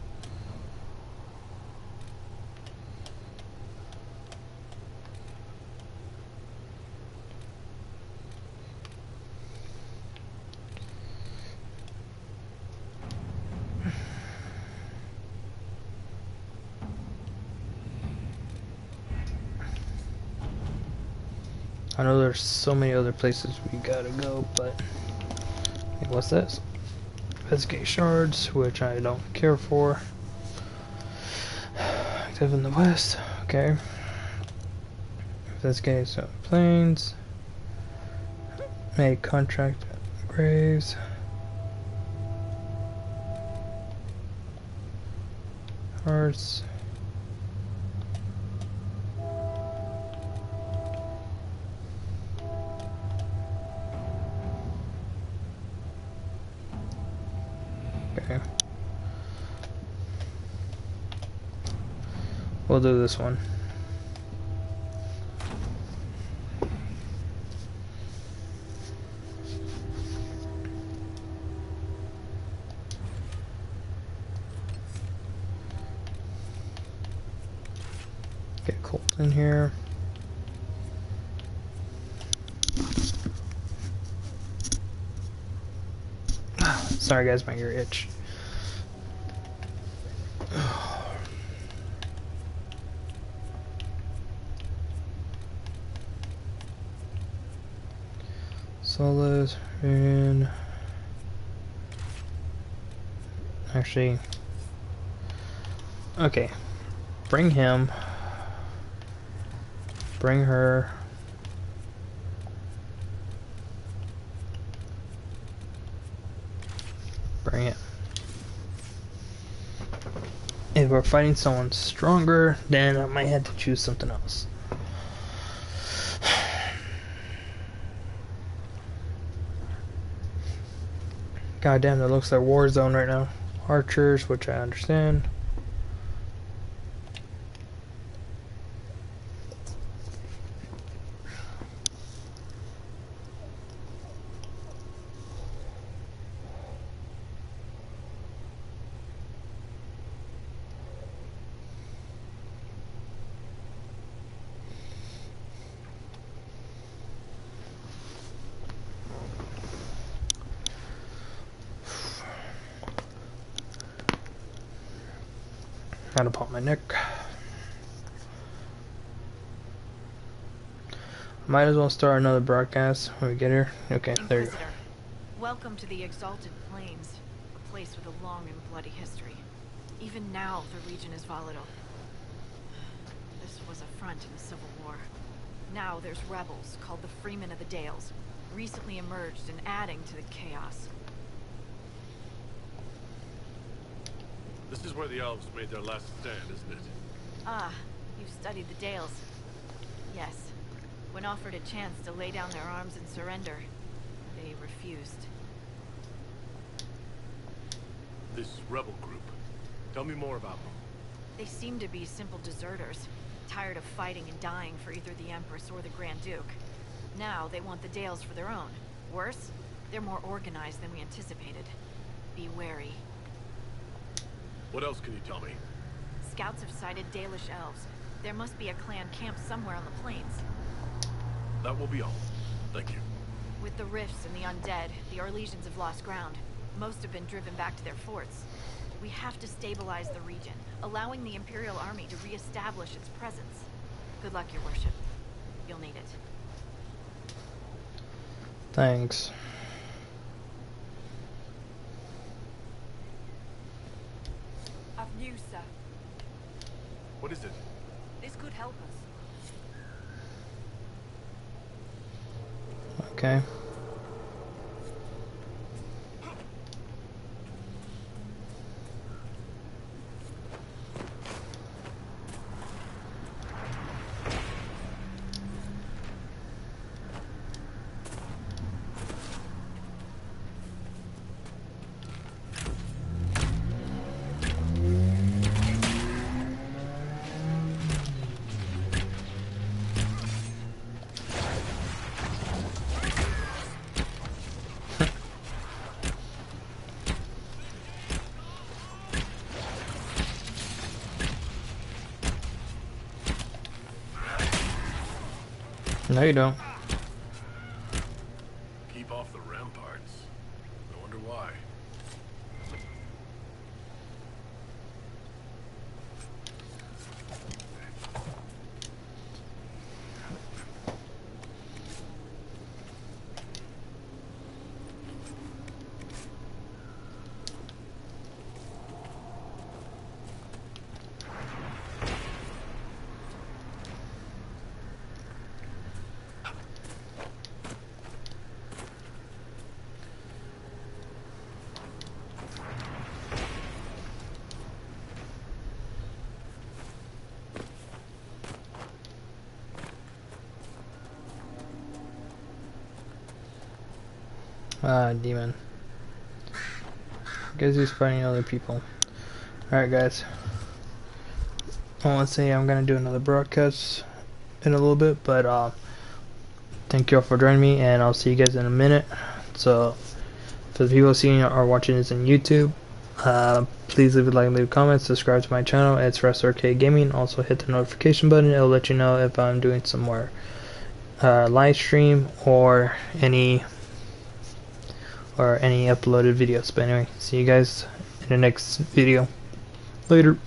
S5: I know there's so many other places we gotta go, but hey, what's this? Investigate shards, which I don't care for. Active in the west, okay. Investigate some planes. Make contract graves. Hearts. Okay. We'll do this one. Get Colt in here. Sorry guys, my ear itch. Solas and actually, okay, bring him, bring her. Bring it. If we're fighting someone stronger, then I might have to choose something else. God damn, that looks like war zone right now. Archers, which I understand. Gotta pop my neck. Might as well start another broadcast when we get here. Okay, there you go.
S8: Welcome to the Exalted Plains, a place with a long and bloody history. Even now, the region is volatile. This was a front in the Civil War. Now there's rebels called the Freemen of the Dales, recently emerged and adding to the chaos.
S4: This is where the elves made their last stand, isn't it?
S8: Ah, you've studied the Dales. Yes. When offered a chance to lay down their arms and surrender, they refused.
S4: This rebel group. Tell me more about them.
S8: They seem to be simple deserters, tired of fighting and dying for either the Empress or the Grand Duke. Now they want the Dales for their own. Worse, they're more organized than we anticipated. Be wary.
S4: What else can you tell me?
S8: Scouts have sighted Dalish elves. There must be a clan camp somewhere on the plains.
S4: That will be all. Thank you.
S8: With the rifts and the undead, the Orlesians have lost ground. Most have been driven back to their forts. We have to stabilize the region, allowing the Imperial Army to re-establish its presence. Good luck, Your Worship. You'll need it.
S5: Thanks.
S12: I've news, sir.
S4: What is it?
S12: This could help us.
S5: Okay. No, you don't.
S4: Keep off the ramparts. I wonder why.
S5: Ah, demon. Guess he's fighting other people. Alright, guys. I want to say I'm going to do another broadcast in a little bit, but thank you all for joining me, and I'll see you guys in a minute. So, for the people seeing or watching this on YouTube, please leave a like, leave a comment, subscribe to my channel. It's Rest Arcade Gaming. Also hit the notification button. It'll let you know if I'm doing some more live stream or any uploaded videos. But anyway, see you guys in the next video. Later.